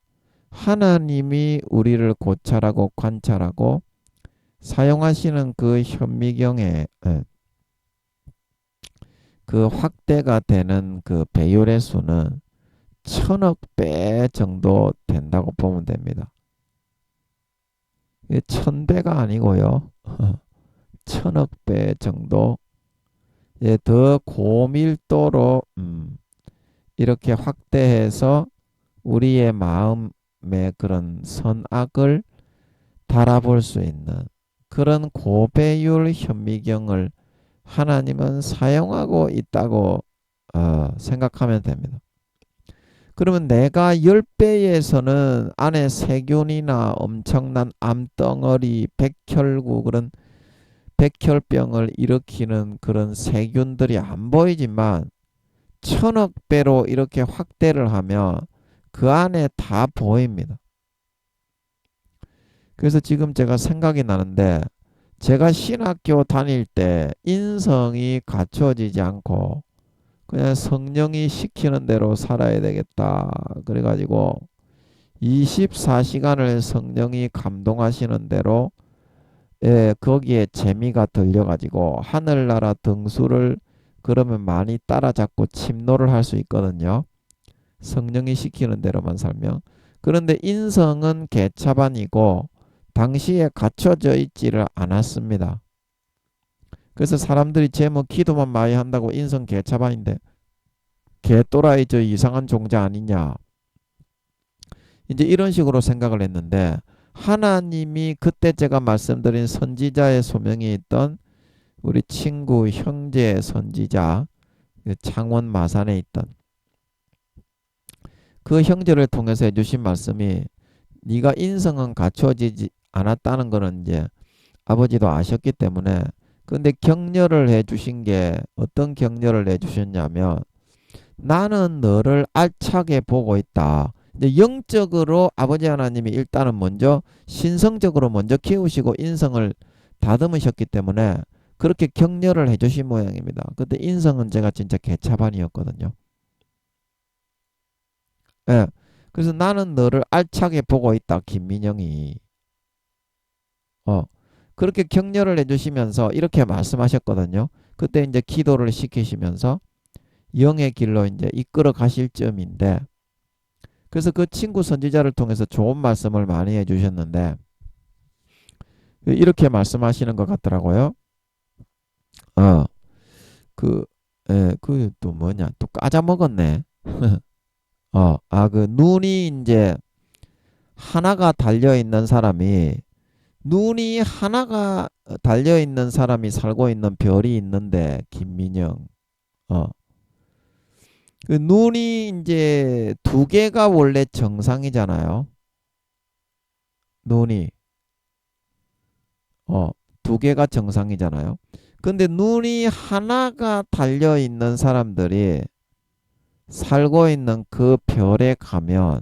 하나님이 우리를 고찰하고 관찰하고 사용하시는 그 현미경에 그 확대가 되는 그 배율의 수는 1000억 배 정도 된다고 보면 됩니다. 1000배가 아니고요. 1000억 배 정도 더 고밀도로 이렇게 확대해서 우리의 마음의 그런 선악을 달아볼 수 있는 그런 고배율 현미경을 하나님은 사용하고 있다고 생각하면 됩니다. 그러면 내가 10배에서는 안에 세균이나 엄청난 암덩어리, 백혈구 그런 백혈병을 일으키는 그런 세균들이 안 보이지만 1000억 배로 이렇게 확대를 하면 그 안에 다 보입니다. 그래서 지금 제가 생각이 나는데 제가 신학교 다닐 때 인성이 갖춰지지 않고 그냥 성령이 시키는 대로 살아야 되겠다. 그래가지고 24시간을 성령이 감동하시는 대로 거기에 재미가 들려가지고 하늘나라 등수를 그러면 많이 따라잡고 침노를 할 수 있거든요. 성령이 시키는 대로만 살면. 그런데 인성은 개차반이고 당시에 갖춰져 있지를 않았습니다. 그래서 사람들이 제뭐 기도만 많이 한다고 인성 개차반인데 개또라이 저 이상한 종자 아니냐. 이제 이런 식으로 생각을 했는데 하나님이 그때 제가 말씀드린 선지자의 소명이 있던 우리 친구 형제 선지자 창원 마산에 있던 그 형제를 통해서 해주신 말씀이 네가 인성은 갖춰지지 않았다는 거는 이제 아버지도 아셨기 때문에 근데 격려를 해주신 게 어떤 격려를 해주셨냐면 나는 너를 알차게 보고 있다. 이제 영적으로 아버지 하나님이 일단은 먼저 신성적으로 먼저 키우시고 인성을 다듬으셨기 때문에 그렇게 격려를 해주신 모양입니다. 그때 인성은 제가 진짜 개차반이었거든요. 예. 그래서 나는 너를 알차게 보고 있다, 김민영이. 어. 그렇게 격려를 해주시면서 이렇게 말씀하셨거든요. 그때 이제 기도를 시키시면서 영의 길로 이제 이끌어 가실 점인데, 그래서 그 친구 선지자를 통해서 좋은 말씀을 많이 해주셨는데, 이렇게 말씀하시는 것 같더라고요. 어, 그, 그 또 뭐냐, 또 까자먹었네. 그 눈이 이제 하나가 달려있는 사람이, 눈이 하나가 달려있는 사람이 살고 있는 별이 있는데, 김민영. 어, 그 눈이 이제 두 개가 원래 정상이잖아요. 눈이. 어, 두 개가 정상이잖아요. 근데 눈이 하나가 달려 있는 사람들이 살고 있는 그 별에 가면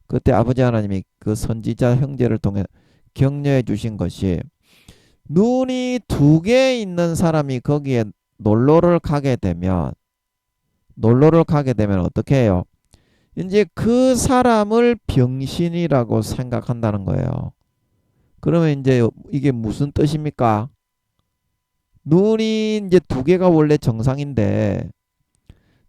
그때 아버지 하나님이 그 선지자 형제를 통해 격려해 주신 것이 눈이 두 개 있는 사람이 거기에 놀러를 가게 되면 어떻게 해요? 이제 그 사람을 병신이라고 생각한다는 거예요. 그러면 이제 이게 무슨 뜻입니까? 눈이 이제 두 개가 원래 정상인데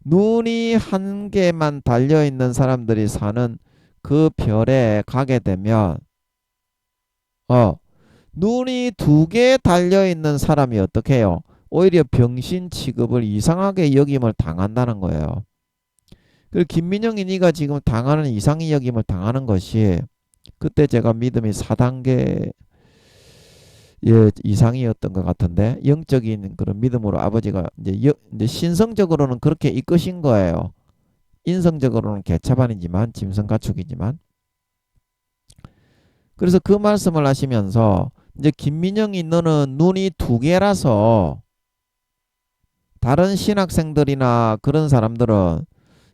눈이 한 개만 달려 있는 사람들이 사는 그 별에 가게 되면 어 눈이 두 개 달려 있는 사람이 어떻게 해요? 오히려 병신 취급을 이상하게 여김을 당한다는 거예요. 그 김민영이 네가 지금 당하는 이상히 여김을 당하는 것이 그때 제가 믿음이 4단계 이상이었던 것 같은데 영적인 그런 믿음으로 아버지가 이제 신성적으로는 그렇게 이끄신 거예요. 인성적으로는 개차반이지만 짐승가축이지만 그래서 그 말씀을 하시면서 이제 김민영이 너는 눈이 두 개라서 다른 신학생들이나 그런 사람들은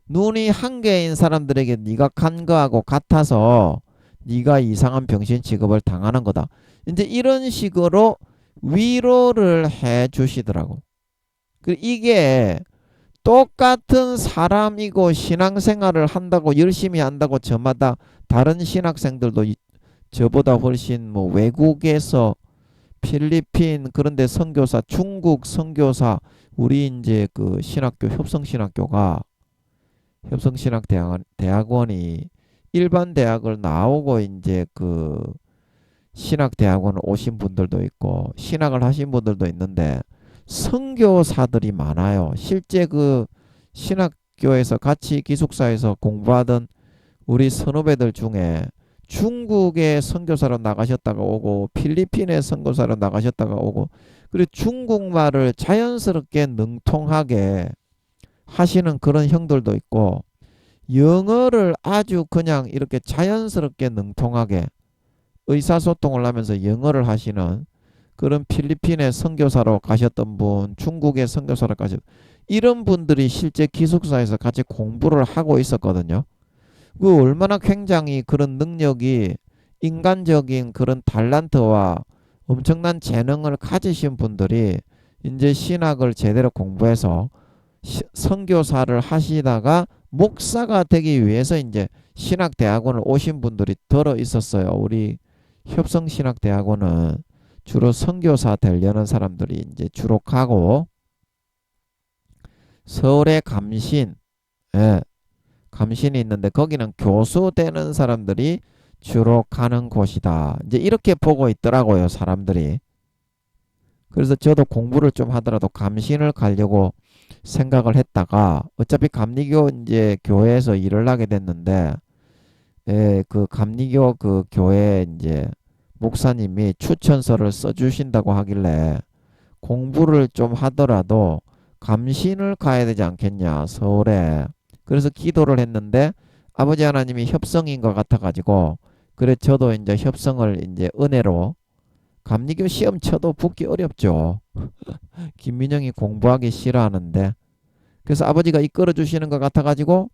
눈이 한 개인 사람들에게 네가 간 거하고 같아서 네가 이상한 병신 취급을 당하는 거다. 이제 이런 식으로 위로를 해 주시더라고. 이게 똑같은 사람이고 신앙생활을 한다고 열심히 한다고 저마다 다른 신학생들도 저보다 훨씬 뭐 외국에서 필리핀 그런데 선교사 중국 선교사 우리 이제 그 신학교 협성신학교가 협성신학대학원이 일반 대학을 나오고 이제 그 신학대학원 오신 분들도 있고 신학을 하신 분들도 있는데 선교사들이 많아요. 실제 그 신학교에서 같이 기숙사에서 공부하던 우리 선후배들 중에 중국에 선교사로 나가셨다가 오고 필리핀에 선교사로 나가셨다가 오고 그리고 중국말을 자연스럽게 능통하게 하시는 그런 형들도 있고 영어를 아주 그냥 이렇게 자연스럽게 능통하게 의사소통을 하면서 영어를 하시는 그런 필리핀에 선교사로 가셨던 분, 중국에 선교사로 가셨 이런 분들이 실제 기숙사에서 같이 공부를 하고 있었거든요. 그 얼마나 굉장히 그런 능력이 인간적인 그런 달란트와 엄청난 재능을 가지신 분들이 이제 신학을 제대로 공부해서 선교사를 하시다가 목사가 되기 위해서 이제 신학대학원을 오신 분들이 들어 있었어요. 우리 협성신학대학원은 주로 선교사 되려는 사람들이 이제 주로 가고 서울의 감신, 예, 감신이 있는데 거기는 교수 되는 사람들이 주로 가는 곳이다. 이제 이렇게 보고 있더라고요, 사람들이. 그래서 저도 공부를 좀 하더라도 감신을 가려고 생각을 했다가 어차피 감리교 이제 교회에서 일을 하게 됐는데 그 감리교 그 교회 이제 목사님이 추천서를 써주신다고 하길래 공부를 좀 하더라도 감신을 가야 되지 않겠냐 서울에. 그래서 기도를 했는데 아버지 하나님이 협성인 것 같아가지고 그래 저도 이제 협성을 이제 은혜로 감리교 시험 쳐도 붙기 어렵죠. 김민영이 공부하기 싫어하는데 그래서 아버지가 이끌어 주시는 것 같아가지고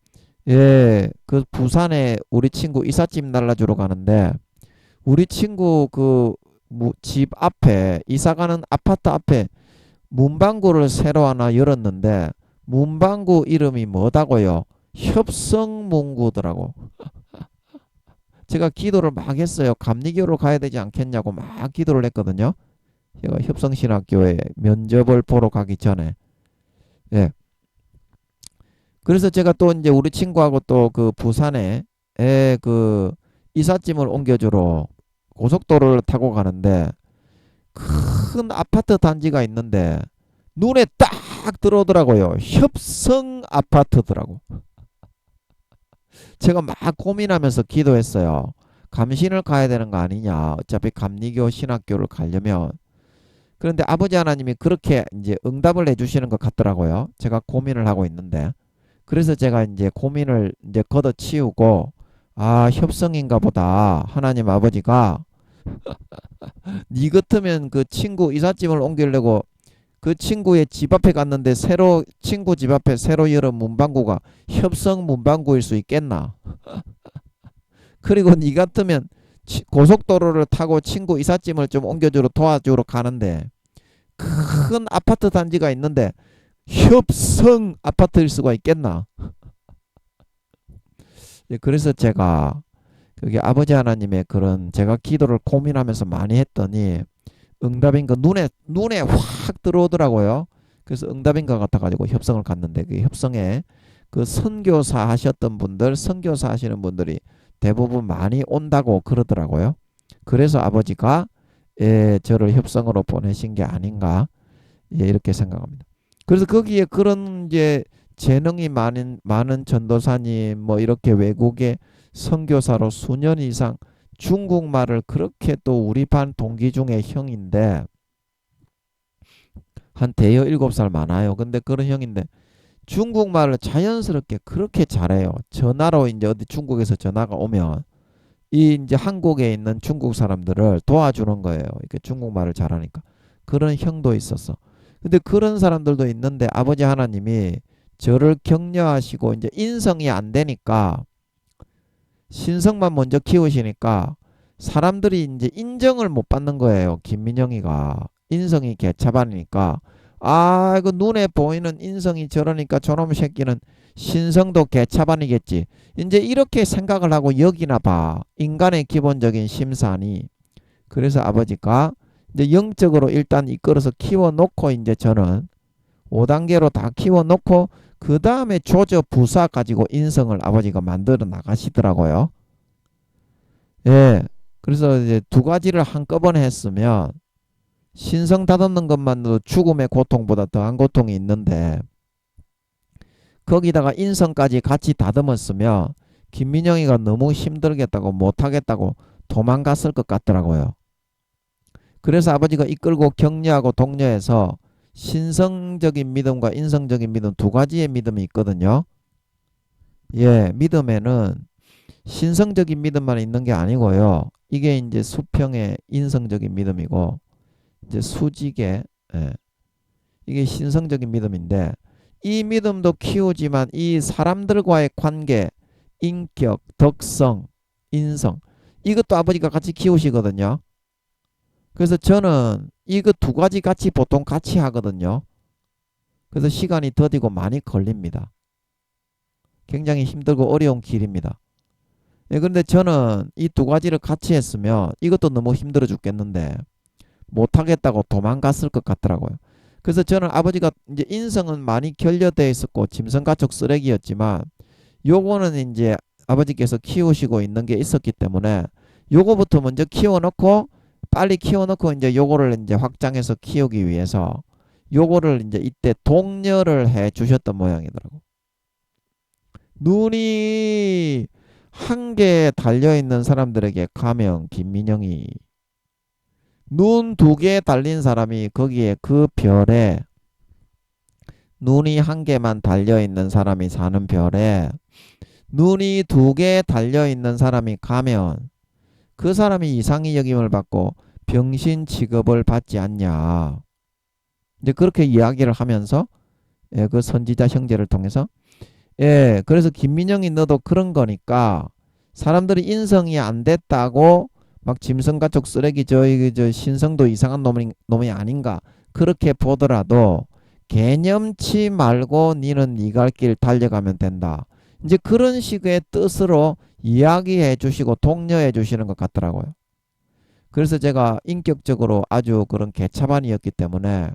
예, 그 부산에 우리 친구 이삿짐 날라주러 가는데 우리 친구 그 집 앞에 이사가는 아파트 앞에 문방구를 새로 하나 열었는데 문방구 이름이 뭐다고요? 협성문구더라고. 제가 기도를 막 했어요. 감리교로 가야 되지 않겠냐고 막 기도를 했거든요. 제가 협성신학교에 면접을 보러 가기 전에. 예. 그래서 제가 또 이제 우리 친구하고 또 그 부산에 그 이삿짐을 옮겨주러 고속도로를 타고 가는데 큰 아파트 단지가 있는데 눈에 딱 들어오더라고요. 협성 아파트더라고. 제가 막 고민하면서 기도했어요. 감신을 가야 되는 거 아니냐. 어차피 감리교 신학교를 가려면. 그런데 아버지 하나님이 그렇게 이제 응답을 해주시는 것 같더라고요. 제가 고민을 하고 있는데. 그래서 제가 이제 고민을 이제 걷어치우고, 아, 협성인가 보다. 하나님 아버지가 니 같으면 그 친구 이삿짐을 옮기려고 그 친구의 집 앞에 갔는데 새로 친구 집 앞에 새로 열은 문방구가 협성 문방구일 수 있겠나? 그리고 니 같으면 고속도로를 타고 친구 이삿짐을 좀 옮겨주러 도와주러 가는데 큰 아파트 단지가 있는데 협성 아파트일 수가 있겠나? 예, 그래서 제가 그게 아버지 하나님의 그런 제가 기도를 고민하면서 많이 했더니 응답인 거 눈에 확 들어오더라고요. 그래서 응답인 것 같아가지고 협성을 갔는데 그 협성에 그 선교사 하셨던 분들, 선교사 하시는 분들이 대부분 많이 온다고 그러더라고요. 그래서 아버지가 저를 협성으로 보내신 게 아닌가 이렇게 생각합니다. 그래서 거기에 그런 이제 재능이 많은 전도사님 뭐 이렇게 외국의 선교사로 수년 이상 중국말을 그렇게 또 우리 반 동기 중에 형인데 한 대여 7살 많아요. 근데 그런 형인데 중국말을 자연스럽게 그렇게 잘해요. 전화로 이제 어디 중국에서 전화가 오면 이 이제 한국에 있는 중국 사람들을 도와주는 거예요. 이렇게 중국말을 잘하니까. 그런 형도 있었어. 근데 그런 사람들도 있는데 아버지 하나님이 저를 격려하시고 이제 인성이 안 되니까 신성만 먼저 키우시니까 사람들이 이제 인정을 못 받는 거예요. 김민영이가 인성이 개차반이니까 아 이거 눈에 보이는 인성이 저러니까 저놈 새끼는 신성도 개차반이겠지. 이제 이렇게 생각을 하고 여기나 봐. 인간의 기본적인 심산이. 그래서 아버지가 이제 영적으로 일단 이끌어서 키워놓고 이제 저는 5단계로 다 키워놓고 그 다음에 조저 부사 가지고 인성을 아버지가 만들어 나가시더라고요. 예. 그래서 이제 두 가지를 한꺼번에 했으면 신성 다듬는 것만으로 죽음의 고통보다 더한 고통이 있는데 거기다가 인성까지 같이 다듬었으면 김민영이가 너무 힘들겠다고 못하겠다고 도망갔을 것 같더라고요. 그래서 아버지가 이끌고 격려하고 독려해서 신성적인 믿음과 인성적인 믿음 두 가지의 믿음이 있거든요. 예, 믿음에는 신성적인 믿음만 있는 게 아니고요. 이게 이제 수평의 인성적인 믿음이고 이제 수직의 이게 신성적인 믿음인데 이 믿음도 키우지만 이 사람들과의 관계, 인격, 덕성, 인성 이것도 아버지가 같이 키우시거든요. 그래서 저는 이거 두 가지 같이 보통 같이 하거든요. 그래서 시간이 더디고 많이 걸립니다. 굉장히 힘들고 어려운 길입니다. 예, 그런데 저는 이 두 가지를 같이 했으면 이것도 너무 힘들어 죽겠는데 못하겠다고 도망갔을 것 같더라고요. 그래서 저는 아버지가 이제 인성은 많이 결여되어 있었고 짐승가축 쓰레기였지만 요거는 이제 아버지께서 키우시고 있는 게 있었기 때문에 요거부터 먼저 키워놓고 빨리 키워놓고 이제 요거를 이제 확장해서 키우기 위해서 요거를 이제 이때 독려를 해 주셨던 모양이더라고. 눈이 한 개 달려있는 사람들에게 가면 김민영이 눈 두 개 달린 사람이 거기에 그 별에 눈이 한 개만 달려있는 사람이 사는 별에 눈이 두 개 달려있는 사람이 가면 그 사람이 이상의 여김을 받고 병신 취급을 받지 않냐. 이제 그렇게 이야기를 하면서 그 선지자 형제를 통해서 예, 그래서 김민영이 너도 그런 거니까 사람들이 인성이 안 됐다고 막 짐승가족 쓰레기 저 신성도 이상한 놈이 아닌가 그렇게 보더라도 개념치 말고 니는 네 갈 길 달려가면 된다. 이제 그런 식의 뜻으로 이야기해 주시고 독려해 주시는 것 같더라고요. 그래서 제가 인격적으로 아주 그런 개차반이었기 때문에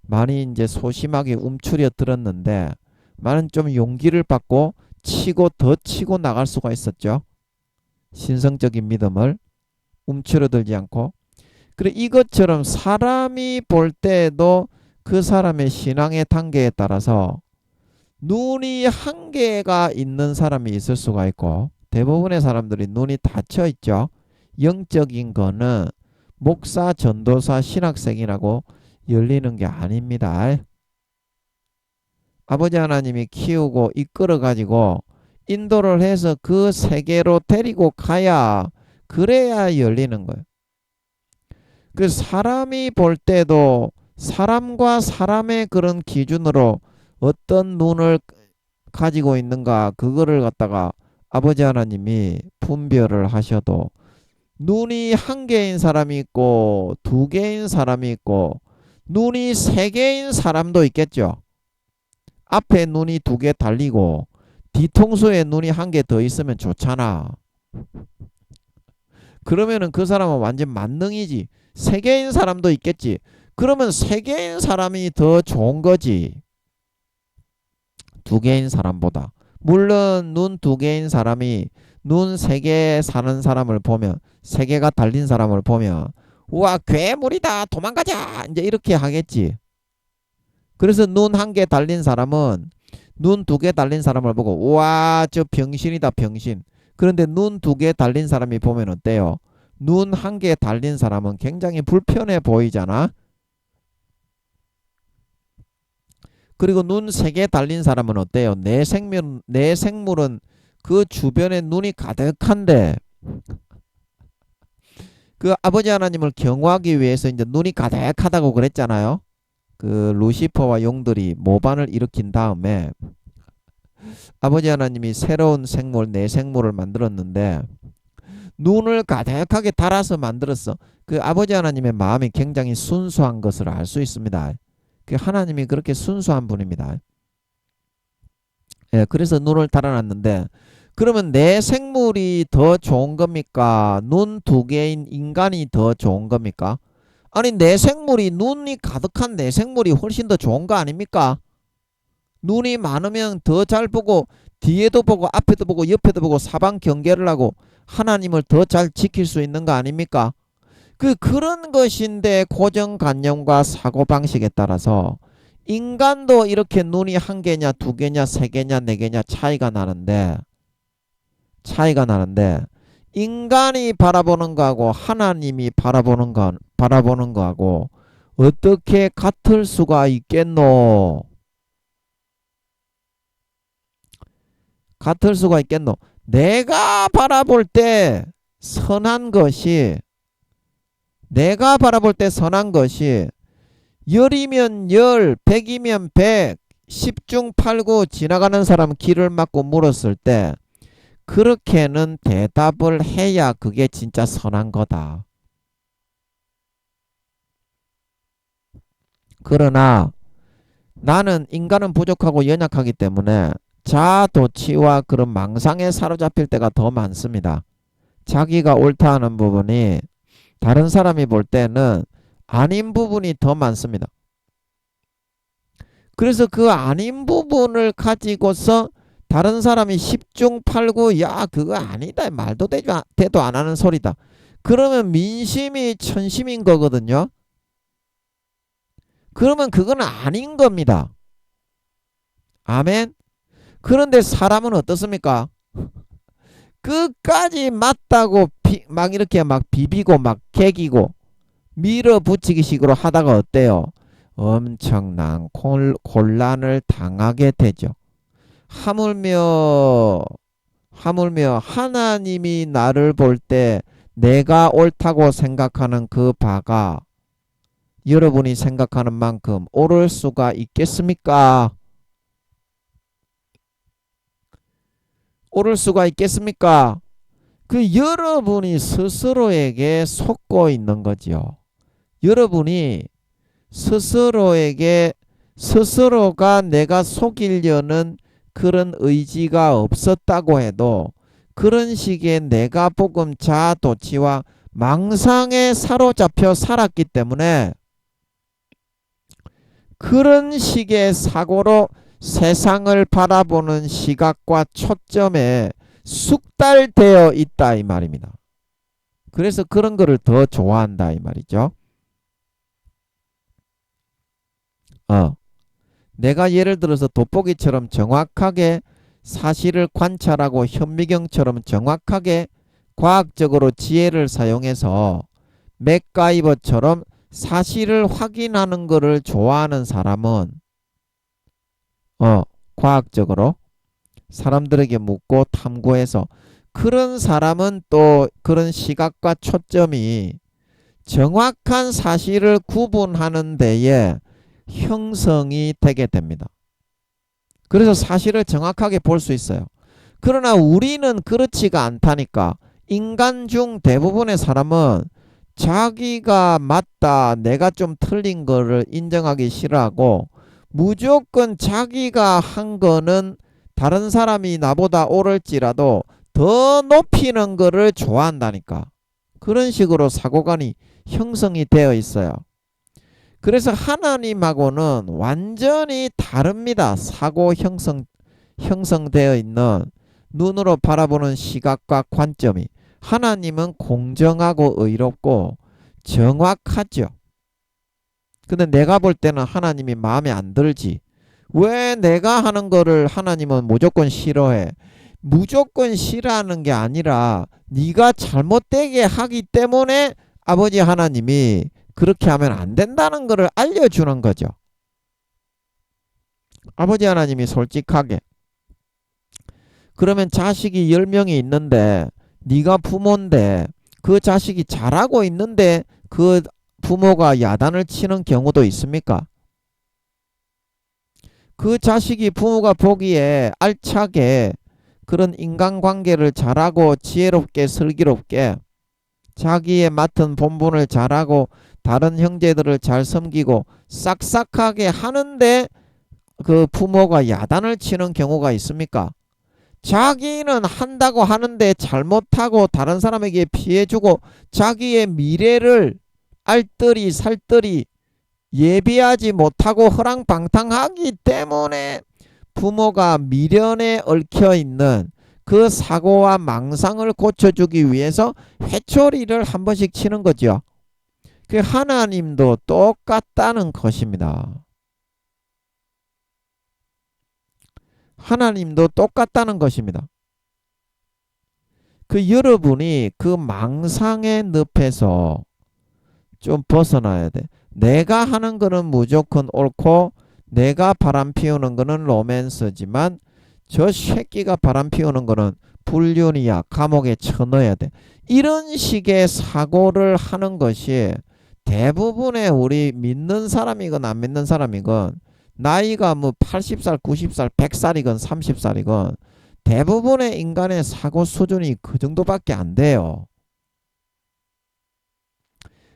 많이 이제 소심하게 움츠려 들었는데 많은 좀 용기를 받고 치고 더 치고 나갈 수가 있었죠. 신성적인 믿음을 움츠러들지 않고. 그래 이것처럼 사람이 볼 때에도 그 사람의 신앙의 단계에 따라서 눈이 한 개가 있는 사람이 있을 수가 있고 대부분의 사람들이 눈이 닫혀 있죠. 영적인 거는 목사, 전도사, 신학생이라고 열리는 게 아닙니다. 아버지 하나님이 키우고 이끌어 가지고 인도를 해서 그 세계로 데리고 가야 그래야 열리는 거예요. 그 사람이 볼 때도 사람과 사람의 그런 기준으로 어떤 눈을 가지고 있는가 그거를 갖다가 아버지 하나님이 분별을 하셔도 눈이 한 개인 사람이 있고 두 개인 사람이 있고 눈이 세 개인 사람도 있겠죠. 앞에 눈이 두 개 달리고 뒤통수에 눈이 한 개 더 있으면 좋잖아. 그러면은 그 사람은 완전 만능이지. 세 개인 사람도 있겠지. 그러면 세 개인 사람이 더 좋은 거지. 두 개인 사람보다. 물론 눈 두 개인 사람이 눈 세 개 사는 사람을 보면 세 개가 달린 사람을 보면 우와 괴물이다 도망가자 이제 이렇게 하겠지. 그래서 눈 한 개 달린 사람은 눈 두 개 달린 사람을 보고 우와 저 병신이다 병신. 그런데 눈 두 개 달린 사람이 보면 어때요? 눈 한 개 달린 사람은 굉장히 불편해 보이잖아. 그리고 눈 세 개 달린 사람은 어때요? 내 생물은 그 주변에 눈이 가득한데 그 아버지 하나님을 경호하기 위해서 이제 눈이 가득하다고 그랬잖아요. 그 루시퍼와 용들이 모반을 일으킨 다음에 아버지 하나님이 새로운 생물 내 생물을 만들었는데 눈을 가득하게 달아서 만들었어. 그 아버지 하나님의 마음이 굉장히 순수한 것을 알 수 있습니다. 그 하나님이 그렇게 순수한 분입니다. 예, 그래서 눈을 달아놨는데 그러면 내 생물이 더 좋은 겁니까? 눈 두 개인 인간이 더 좋은 겁니까? 아니 내 생물이 눈이 가득한 내 생물이 훨씬 더 좋은 거 아닙니까? 눈이 많으면 더 잘 보고 뒤에도 보고 앞에도 보고 옆에도 보고 사방 경계를 하고 하나님을 더 잘 지킬 수 있는 거 아닙니까? 그런 것인데 고정관념과 사고방식에 따라서 인간도 이렇게 눈이 한 개냐 두 개냐 세 개냐 네 개냐 차이가 나는데 인간이 바라보는 거하고 하나님이 바라보는 거하고 어떻게 같을 수가 있겠노? 같을 수가 있겠노? 내가 바라볼 때 선한 것이 열이면 열, 백이면 백, 십중 팔구 지나가는 사람 길을 막고 물었을 때 그렇게는 대답을 해야 그게 진짜 선한 거다. 그러나 나는 인간은 부족하고 연약하기 때문에 자아도취와 그런 망상에 사로잡힐 때가 더 많습니다. 자기가 옳다 하는 부분이 다른 사람이 볼 때는 아닌 부분이 더 많습니다. 그래서 그 아닌 부분을 가지고서 다른 사람이 십중팔구 야 그거 아니다 말도 되도 안 하는 소리다. 그러면 민심이 천심인 거거든요. 그러면 그건 아닌 겁니다. 아멘. 그런데 사람은 어떻습니까? 끝까지 맞다고 막 이렇게 막 비비고 막 개기고 밀어붙이기 식으로 하다가 어때요? 엄청난 곤란을 당하게 되죠. 하물며 하나님이 나를 볼 때 내가 옳다고 생각하는 그 바가 여러분이 생각하는 만큼 옳을 수가 있겠습니까? 오를 수가 있겠습니까? 그 여러분이 스스로에게 속고 있는 거죠. 여러분이 스스로에게 스스로가 내가 속이려는 그런 의지가 없었다고 해도 그런 식의 내가 복음 자아도취와 망상에 사로잡혀 살았기 때문에 그런 식의 사고로 세상을 바라보는 시각과 초점에 숙달되어 있다 이 말입니다. 그래서 그런 거를 더 좋아한다 이 말이죠. 내가 예를 들어서 돋보기처럼 정확하게 사실을 관찰하고 현미경처럼 정확하게 과학적으로 지혜를 사용해서 맥가이버처럼 사실을 확인하는 것을 좋아하는 사람은 과학적으로 사람들에게 묻고 탐구해서 그런 사람은 또 그런 시각과 초점이 정확한 사실을 구분하는 데에 형성이 되게 됩니다. 그래서 사실을 정확하게 볼 수 있어요. 그러나 우리는 그렇지가 않다니까. 인간 중 대부분의 사람은 자기가 맞다, 내가 좀 틀린 거를 인정하기 싫어하고 무조건 자기가 한 거는 다른 사람이 나보다 옳을지라도 더 높이는 거를 좋아한다니까. 그런 식으로 사고관이 형성이 되어 있어요. 그래서 하나님하고는 완전히 다릅니다. 사고 형성되어 있는 눈으로 바라보는 시각과 관점이. 하나님은 공정하고 의롭고 정확하죠. 근데 내가 볼 때는 하나님이 마음에 안 들지. 왜 내가 하는 거를 하나님은 무조건 싫어해? 무조건 싫어하는 게 아니라 네가 잘못되게 하기 때문에 아버지 하나님이 그렇게 하면 안 된다는 것을 알려주는 거죠. 아버지 하나님이 솔직하게. 그러면 자식이 10명이 있는데 네가 부모인데 그 자식이 잘하고 있는데 그 부모가 야단을 치는 경우도 있습니까? 그 자식이 부모가 보기에 알차게 그런 인간관계를 잘하고 지혜롭게 슬기롭게 자기의 맡은 본분을 잘하고 다른 형제들을 잘 섬기고 싹싹하게 하는데 그 부모가 야단을 치는 경우가 있습니까? 자기는 한다고 하는데 잘못하고 다른 사람에게 피해주고 자기의 미래를 알뜰히 살뜰히 예비하지 못하고 허랑방탕하기 때문에 부모가 미련에 얽혀있는 그 사고와 망상을 고쳐주기 위해서 회초리를 한 번씩 치는 거죠. 그 하나님도 똑같다는 것입니다. 하나님도 똑같다는 것입니다. 그 여러분이 그 망상의 늪에서 좀 벗어나야 돼. 내가 하는 거는 무조건 옳고 내가 바람 피우는 거는 로맨스지만 저 새끼가 바람 피우는 거는 불륜이야. 감옥에 쳐넣어야 돼. 이런 식의 사고를 하는 것이 대부분의 우리 믿는 사람이건 안 믿는 사람이건 나이가 뭐 80살, 90살, 100살이건 30살이건 대부분의 인간의 사고 수준이 그 정도밖에 안 돼요.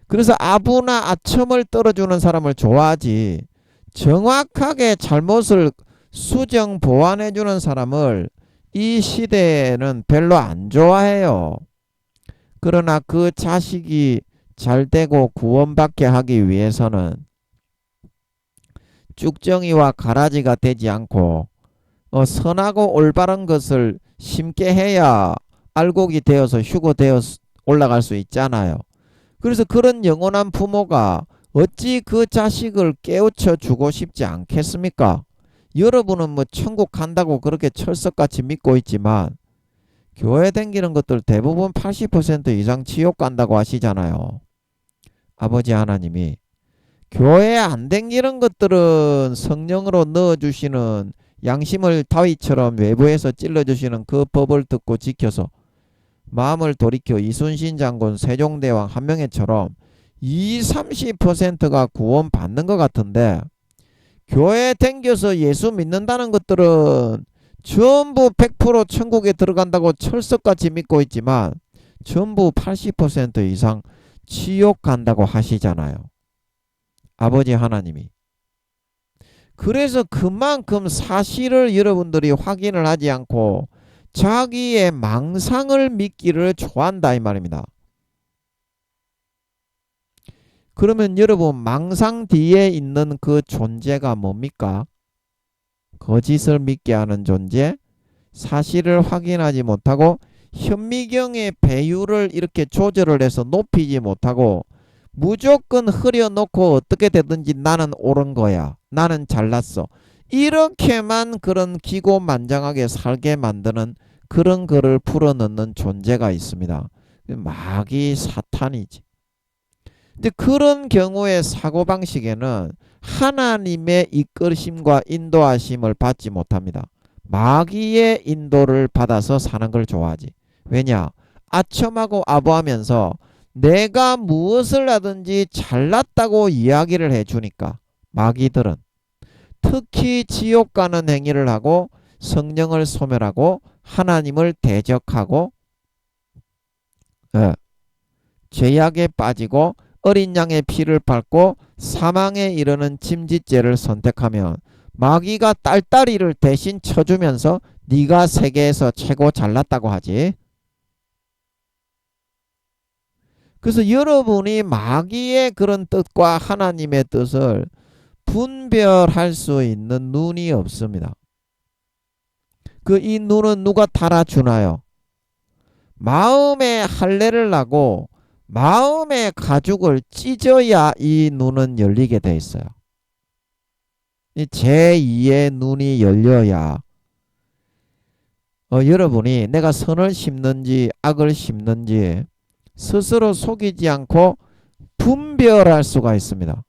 그래서 아부나 아첨을 떨어주는 사람을 좋아하지 정확하게 잘못을 수정 보완해주는 사람을 이 시대에는 별로 안 좋아해요. 그러나 그 자식이 잘되고 구원받게 하기 위해서는 쭉정이와 가라지가 되지 않고 선하고 올바른 것을 심게 해야 알곡이 되어서 휴고되어 올라갈 수 있잖아요. 그래서 그런 영원한 부모가 어찌 그 자식을 깨우쳐 주고 싶지 않겠습니까? 여러분은 뭐 천국 간다고 그렇게 철석같이 믿고 있지만 교회 다니는 것들 대부분 80% 이상 지옥 간다고 하시잖아요. 아버지 하나님이. 교회 안 다니는 것들은 성령으로 넣어주시는 양심을 다윗처럼 외부에서 찔러주시는 그 법을 듣고 지켜서 마음을 돌이켜 이순신 장군 세종대왕 한명회처럼 20-30%가 구원 받는 것 같은데 교회 댕겨서 예수 믿는다는 것들은 전부 100% 천국에 들어간다고 철석같이 믿고 있지만 전부 80% 이상 지옥 간다고 하시잖아요. 아버지 하나님이. 그래서 그만큼 사실을 여러분들이 확인을 하지 않고 자기의 망상을 믿기를 좋아한다 이 말입니다. 그러면 여러분 망상 뒤에 있는 그 존재가 뭡니까? 거짓을 믿게 하는 존재, 사실을 확인하지 못하고 현미경의 배율을 이렇게 조절을 해서 높이지 못하고 무조건 흐려놓고 어떻게 되든지 나는 옳은 거야. 나는 잘났어. 이렇게만 그런 기고만장하게 살게 만드는 그런 거를 풀어넣는 존재가 있습니다. 마귀 사탄이지. 근데 그런 경우의 사고방식에는 하나님의 이끌심과 인도하심을 받지 못합니다. 마귀의 인도를 받아서 사는 걸 좋아하지. 왜냐? 아첨하고 아부하면서 내가 무엇을 하든지 잘났다고 이야기를 해주니까 마귀들은 특히 지옥 가는 행위를 하고 성령을 소멸하고 하나님을 대적하고 죄악에 빠지고 어린 양의 피를 밟고 사망에 이르는 침짓죄를 선택하면 마귀가 딸딸이를 대신 쳐주면서 네가 세계에서 최고 잘났다고 하지. 그래서 여러분이 마귀의 그런 뜻과 하나님의 뜻을 분별할 수 있는 눈이 없습니다. 이 눈은 누가 달아주나요? 마음에 할례를 하고 마음의 가죽을 찢어야 이 눈은 열리게 돼 있어요. 제2의 눈이 열려야 여러분이 내가 선을 심는지 악을 심는지 스스로 속이지 않고 분별할 수가 있습니다.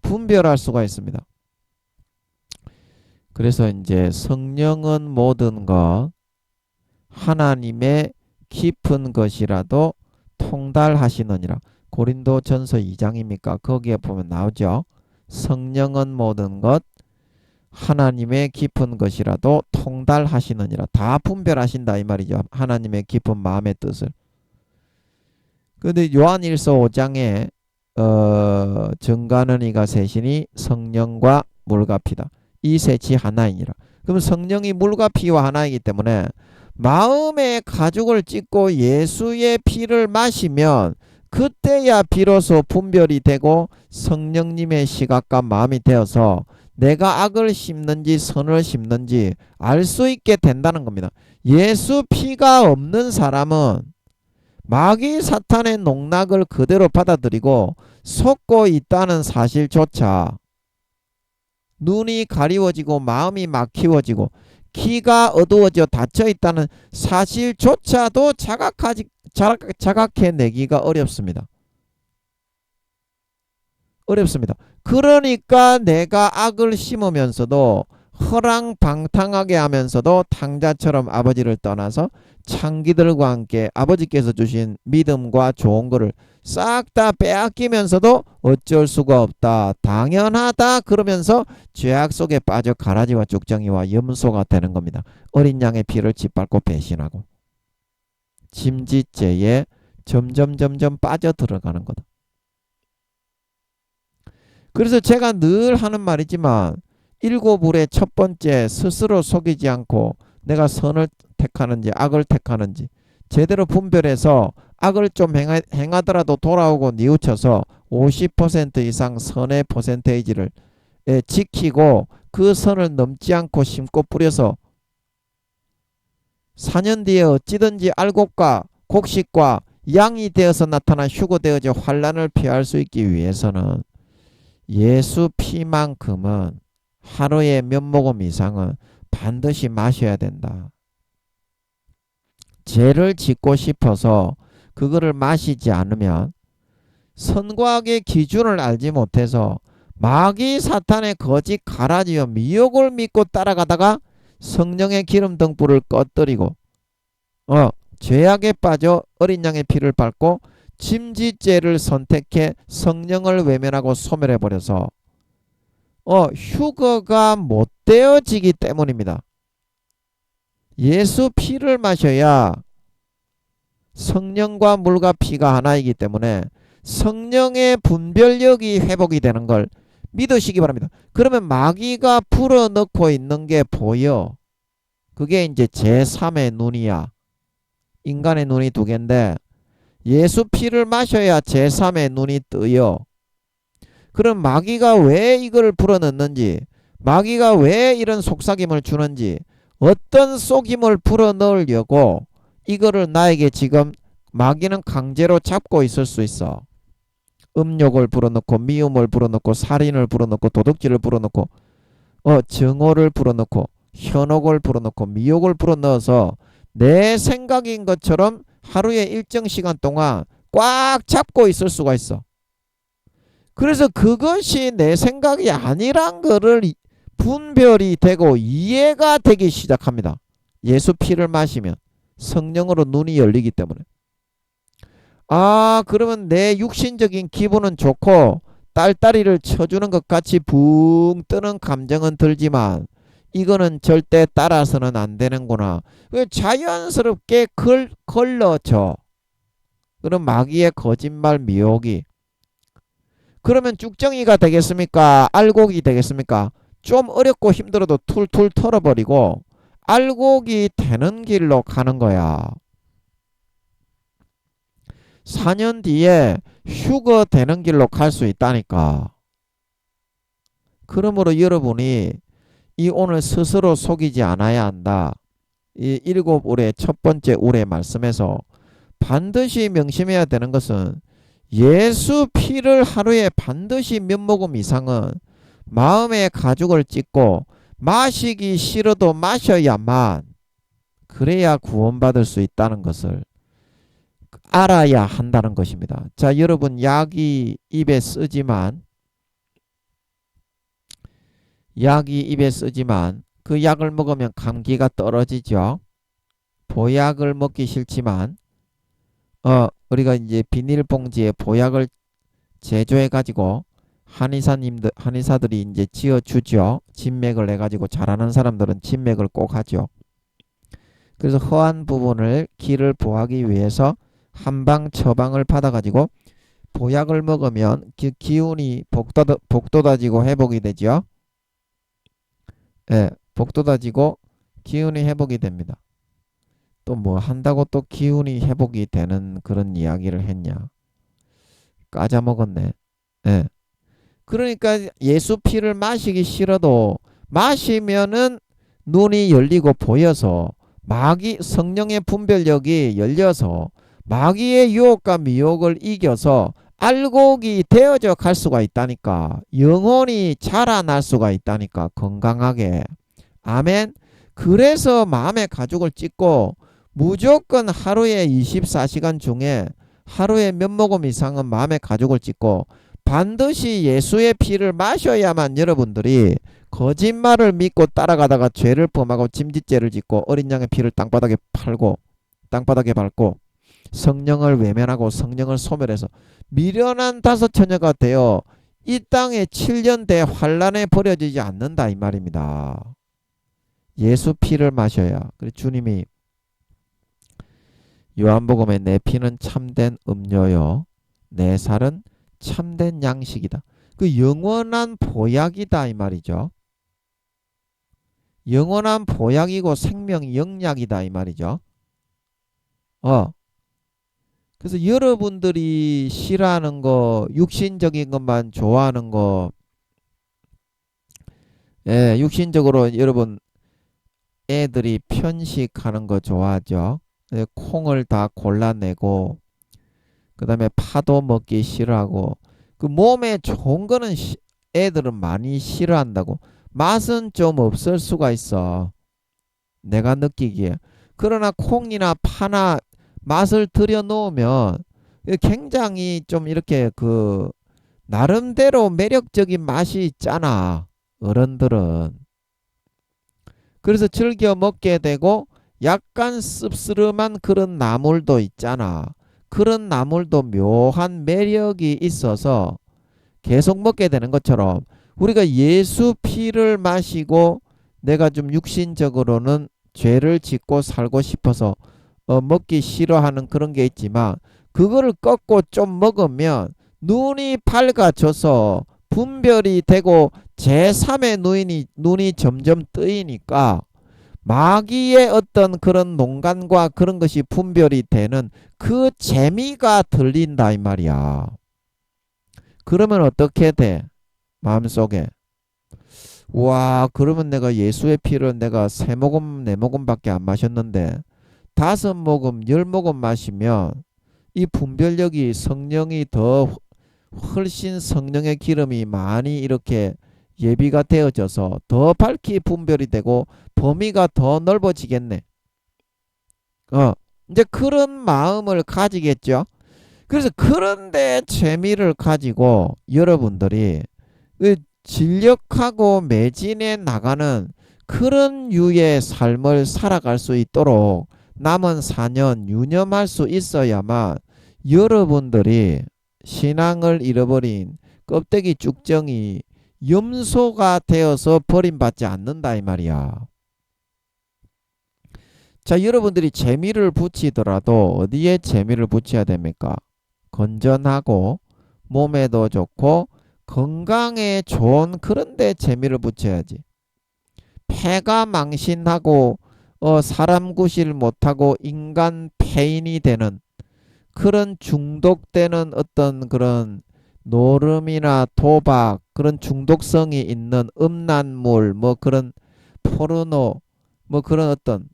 분별할 수가 있습니다. 그래서 이제 성령은 모든 것 하나님의 깊은 것이라도 통달하시느니라. 고린도전서 2장입니까? 거기에 보면 나오죠. 성령은 모든 것 하나님의 깊은 것이라도 통달하시느니라. 다 분별하신다 이 말이죠. 하나님의 깊은 마음의 뜻을. 그런데 요한일서 5장에 정가는 이가 셋이니 성령과 물과 피다. 이 셋이 하나이니라. 그럼 성령이 물과 피와 하나이기 때문에 마음의 가죽을 찢고 예수의 피를 마시면 그때야 비로소 분별이 되고 성령님의 시각과 마음이 되어서 내가 악을 심는지 선을 심는지 알 수 있게 된다는 겁니다. 예수 피가 없는 사람은 마귀 사탄의 농락을 그대로 받아들이고 속고 있다는 사실조차 눈이 가리워지고 마음이 막히워지고 귀가 어두워져 닫혀 있다는 사실조차도 자각해내기가 어렵습니다. 어렵습니다. 그러니까 내가 악을 심으면서도 허랑방탕하게 하면서도 탕자처럼 아버지를 떠나서 창기들과 함께 아버지께서 주신 믿음과 좋은 거를 싹 다 빼앗기면서도 어쩔 수가 없다, 당연하다 그러면서 죄악 속에 빠져 가라지와 쭉정이와 염소가 되는 겁니다. 어린 양의 피를 짓밟고 배신하고 짐짓죄에 점점 빠져 들어가는 거다. 그래서 제가 늘 하는 말이지만 일곱울의 첫 번째, 스스로 속이지 않고 내가 선을 택하는지 악을 택하는지 제대로 분별해서 악을 좀 행하더라도 돌아오고 뉘우쳐서 50% 이상 선의 퍼센테이지를 지키고 그 선을 넘지 않고 심고 뿌려서 4년 뒤에 어찌든지 알곡과 곡식과 양이 되어서 나타나 휴거되어져 환난을 피할 수 있기 위해서는 예수 피만큼은 하루에 몇 모금 이상은 반드시 마셔야 된다. 죄를 짓고 싶어서 그거를 마시지 않으면 선과 악의 기준을 알지 못해서 마귀 사탄의 거짓 가라지와 미혹을 믿고 따라가다가 성령의 기름 등불을 꺼뜨리고 죄악에 빠져 어린 양의 피를 밟고 짐짓죄를 선택해 성령을 외면하고 소멸해버려서 휴거가 못 되어지기 때문입니다. 예수 피를 마셔야 성령과 물과 피가 하나이기 때문에 성령의 분별력이 회복이 되는 걸 믿으시기 바랍니다. 그러면 마귀가 불어넣고 있는 게 보여. 그게 이제 제3의 눈이야. 인간의 눈이 두 개인데 예수 피를 마셔야 제3의 눈이 뜨여. 그럼 마귀가 왜 이걸 불어넣는지, 마귀가 왜 이런 속삭임을 주는지, 어떤 속임을 불어넣으려고 이거를 나에게 지금 마귀는 강제로 잡고 있을 수 있어. 음욕을 불어넣고 미움을 불어넣고 살인을 불어넣고 도둑질을 불어넣고 증오를 불어넣고 현혹을 불어넣고 미혹을 불어넣어서 내 생각인 것처럼 하루에 일정 시간 동안 꽉 잡고 있을 수가 있어. 그래서 그것이 내 생각이 아니란 거를 분별이 되고 이해가 되기 시작합니다. 예수 피를 마시면 성령으로 눈이 열리기 때문에. 아, 그러면 내 육신적인 기분은 좋고 딸딸이를 쳐주는 것 같이 붕 뜨는 감정은 들지만 이거는 절대 따라서는 안 되는구나. 자연스럽게 걸러져. 그럼 마귀의 거짓말 미혹이. 그러면 쭉정이가 되겠습니까? 알곡이 되겠습니까? 좀 어렵고 힘들어도 툴툴 털어버리고 알곡이 되는 길로 가는 거야. 4년 뒤에 휴거 되는 길로 갈 수 있다니까. 그러므로 여러분이 이 오늘 스스로 속이지 않아야 한다. 이 7올의 첫 번째 올의 말씀에서 반드시 명심해야 되는 것은 예수 피를 하루에 반드시 몇 모금 이상은 마음의 가죽을 찢고 마시기 싫어도 마셔야만 그래야 구원받을 수 있다는 것을 알아야 한다는 것입니다. 자, 여러분 약이 입에 쓰지만 그 약을 먹으면 감기가 떨어지죠. 보약을 먹기 싫지만 우리가 이제 비닐봉지에 보약을 제조해 가지고 한의사들이 이제 지어주죠. 진맥을 해가지고 잘하는 사람들은 진맥을 꼭 하죠. 그래서 허한 부분을 기를 보하기 위해서 한방 처방을 받아가지고 보약을 먹으면 기운이 복돋아지고 회복이 되죠. 예, 복돋아지고 기운이 회복이 됩니다. 또 뭐 한다고 또 기운이 회복이 되는 그런 이야기를 했냐. 까자먹었네. 예. 그러니까 예수 피를 마시기 싫어도 마시면은 눈이 열리고 보여서 성령의 분별력이 열려서 마귀의 유혹과 미혹을 이겨서 알곡이 되어져 갈 수가 있다니까. 영혼이 자라날 수가 있다니까. 건강하게. 아멘. 그래서 마음의 가죽을 찢고 무조건 하루에 24시간 중에 하루에 몇 모금 이상은 마음의 가죽을 찢고 반드시 예수의 피를 마셔야만 여러분들이 거짓말을 믿고 따라가다가 죄를 범하고 짐짓죄를 짓고 어린 양의 피를 땅바닥에 밟고 성령을 외면하고 성령을 소멸해서 미련한 다섯 처녀가 되어 이 땅에 7년 대환란에 버려지지 않는다 이 말입니다. 예수 피를 마셔야. 그래서 주님이 요한복음에 내 피는 참된 음료요 내 살은 참된 양식이다. 그 영원한 보약이다 이 말이죠. 영원한 보약이고 생명 영약이다 이 말이죠. 그래서 여러분들이 싫어하는 거, 육신적인 것만 좋아하는 거, 육신적으로 여러분 애들이 편식하는 거 좋아하죠. 콩을 다 골라내고 그 다음에 파도 먹기 싫어하고 그 몸에 좋은 거는 애들은 많이 싫어한다고. 맛은 좀 없을 수가 있어. 내가 느끼기에. 그러나 콩이나 파나 맛을 들여 놓으면 굉장히 좀 이렇게 그 나름대로 매력적인 맛이 있잖아. 어른들은. 그래서 즐겨 먹게 되고 약간 씁쓸한 그런 나물도 있잖아. 그런 나물도 묘한 매력이 있어서 계속 먹게 되는 것처럼 우리가 예수 피를 마시고 내가 좀 육신적으로는 죄를 짓고 살고 싶어서 먹기 싫어하는 그런 게 있지만 그거를 꺾고 좀 먹으면 눈이 밝아져서 분별이 되고 제3의 눈이 점점 뜨이니까 마귀의 어떤 그런 농간과 그런 것이 분별이 되는 그 재미가 들린다 이 말이야. 그러면 어떻게 돼? 마음속에 와 그러면 내가 예수의 피를 내가 3모금 4모금밖에 안 마셨는데 5모금 10모금 마시면 이 분별력이 성령이 더 훨씬 성령의 기름이 많이 이렇게 예비가 되어져서 더 밝히 분별이 되고 범위가 더 넓어지겠네. 어, 이제 그런 마음을 가지겠죠. 그래서 그런데 재미를 가지고 여러분들이 진력하고 매진해 나가는 그런 유의 삶을 살아갈 수 있도록 남은 4년 유념할 수 있어야만 여러분들이 신앙을 잃어버린 껍데기 쭉정이 염소가 되어서 버림받지 않는다 이 말이야. 자, 여러분들이 재미를 붙이더라도 어디에 재미를 붙여야 됩니까? 건전하고 몸에도 좋고 건강에 좋은 그런 데 재미를 붙여야지. 폐가 망신하고 사람 구실 못하고 인간 폐인이 되는 그런 중독되는 어떤 그런 노름이나 도박 그런 중독성이 있는 음란물 뭐 그런 포르노 뭐 그런 어떤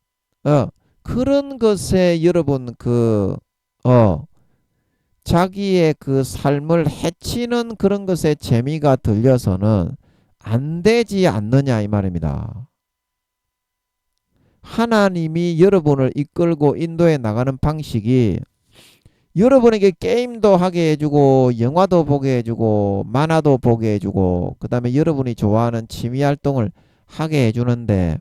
어 그런 것에 여러분 자기의 그 삶을 해치는 그런 것에 재미가 들려서는 안 되지 않느냐 이 말입니다. 하나님이 여러분을 이끌고 인도해 나가는 방식이 여러분에게 게임도 하게 해주고 영화도 보게 해주고 만화도 보게 해주고 그 다음에 여러분이 좋아하는 취미활동을 하게 해주는데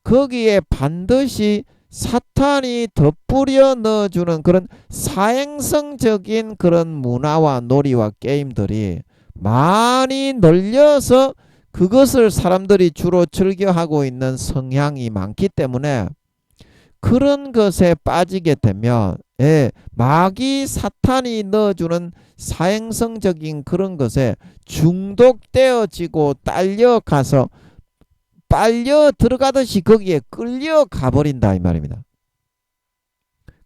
거기에 반드시 사탄이 덧뿌려 넣어주는 그런 사행성적인 그런 문화와 놀이와 게임들이 많이 널려서 그것을 사람들이 주로 즐겨하고 있는 성향이 많기 때문에 그런 것에 빠지게 되면 마귀 사탄이 넣어주는 사행성적인 그런 것에 중독되어지고 딸려가서 빨려 들어가듯이 거기에 끌려가 버린다 이 말입니다.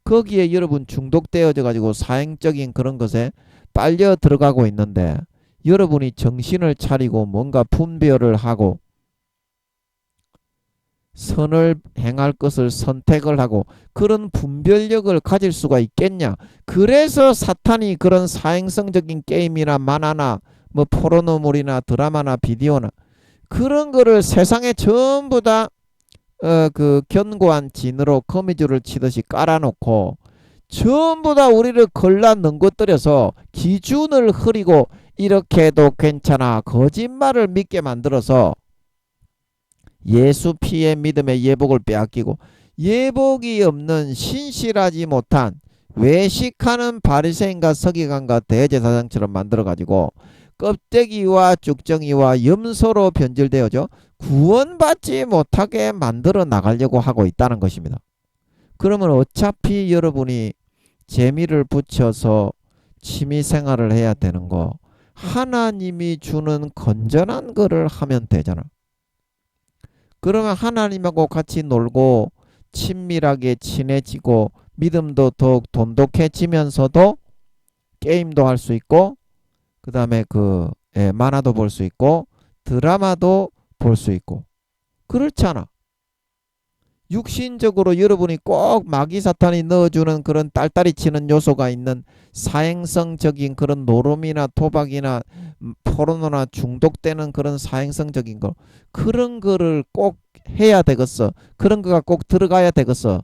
거기에 여러분 중독되어져 가지고 사행적인 그런 것에 빨려 들어가고 있는데 여러분이 정신을 차리고 뭔가 분별을 하고 선을 행할 것을 선택을 하고 그런 분별력을 가질 수가 있겠냐. 그래서 사탄이 그런 사행성적인 게임이나 만화나 뭐 포르노물이나 드라마나 비디오나 그런 거를 세상에 전부 다 그 견고한 진으로 거미줄을 치듯이 깔아놓고 전부 다 우리를 걸라 넘것들여서 기준을 흐리고 이렇게 해도 괜찮아 거짓말을 믿게 만들어서 예수 피의 믿음의 예복을 빼앗기고 예복이 없는 신실하지 못한 외식하는 바리새인과 서기관과 대제사장처럼 만들어가지고 껍데기와 쭉정이와 염소로 변질되어져 구원받지 못하게 만들어 나가려고 하고 있다는 것입니다. 그러면 어차피 여러분이 재미를 붙여서 취미생활을 해야 되는 거 하나님이 주는 건전한 거를 하면 되잖아. 그러면 하나님하고 같이 놀고 친밀하게 친해지고 믿음도 더욱 돈독해지면서도 게임도 할 수 있고 그 다음에 만화도 볼 수 있고 드라마도 볼 수 있고 그렇잖아. 육신적으로 여러분이 꼭 마귀 사탄이 넣어주는 그런 딸딸이 치는 요소가 있는 사행성적인 그런 노름이나 도박이나 포르노나 중독되는 그런 사행성적인 거 그런 거를 꼭 해야 되겠어. 그런 거가 꼭 들어가야 되겠어.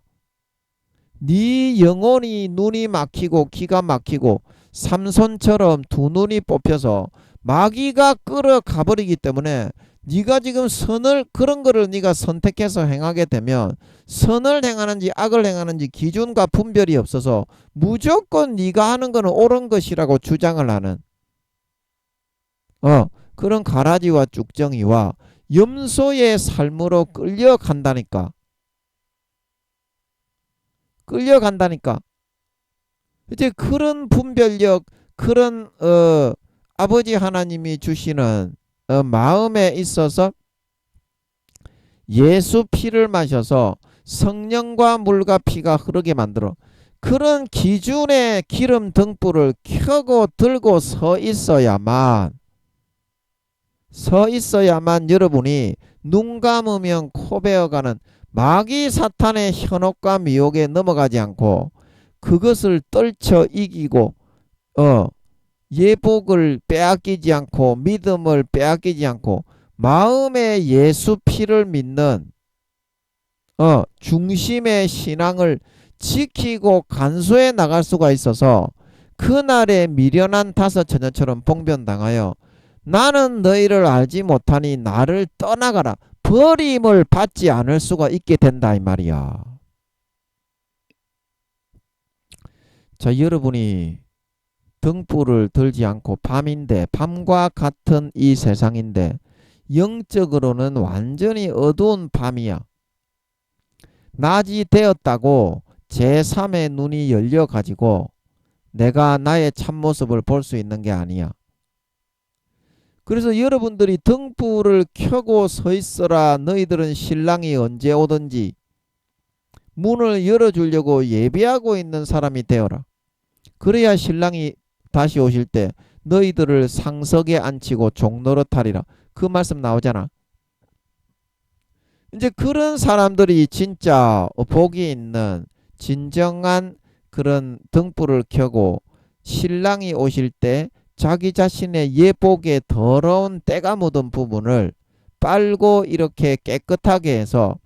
네 영혼이 눈이 막히고 기가 막히고 삼손처럼 두 눈이 뽑혀서 마귀가 끌어가 버리기 때문에 네가 지금 선을 그런 거를 네가 선택해서 행하게 되면 선을 행하는지 악을 행하는지 기준과 분별이 없어서 무조건 네가 하는 거는 옳은 것이라고 주장을 하는 그런 가라지와 쭉정이와 염소의 삶으로 끌려간다니까. 끌려간다니까. 이제 그런 분별력, 그런 아버지 하나님이 주시는 마음에 있어서 예수 피를 마셔서 성령과 물과 피가 흐르게 만들어 그런 기준의 기름 등불을 켜고 들고 서 있어야만 여러분이 눈 감으면 코 베어가는 마귀 사탄의 현혹과 미혹에 넘어가지 않고 그것을 떨쳐 이기고 예복을 빼앗기지 않고 믿음을 빼앗기지 않고 마음의 예수 피를 믿는 중심의 신앙을 지키고 간수해 나갈 수가 있어서 그날의 미련한 다섯 처녀처럼 봉변당하여 나는 너희를 알지 못하니 나를 떠나가라 버림을 받지 않을 수가 있게 된다 이 말이야. 자, 여러분이 등불을 들지 않고 밤인데 밤과 같은 이 세상인데 영적으로는 완전히 어두운 밤이야. 낮이 되었다고 제3의 눈이 열려가지고 내가 나의 참모습을 볼 수 있는 게 아니야. 그래서 여러분들이 등불을 켜고 서 있어라 너희들은 신랑이 언제 오든지 문을 열어주려고 예비하고 있는 사람이 되어라. 그래야 신랑이 다시 오실 때 너희들을 상석에 앉히고 종노릇하리라. 그 말씀 나오잖아. 이제 그런 사람들이 진짜 복이 있는 진정한 그런 등불을 켜고 신랑이 오실 때 자기 자신의 예복에 더러운 때가 묻은 부분을 빨고 이렇게 깨끗하게 해서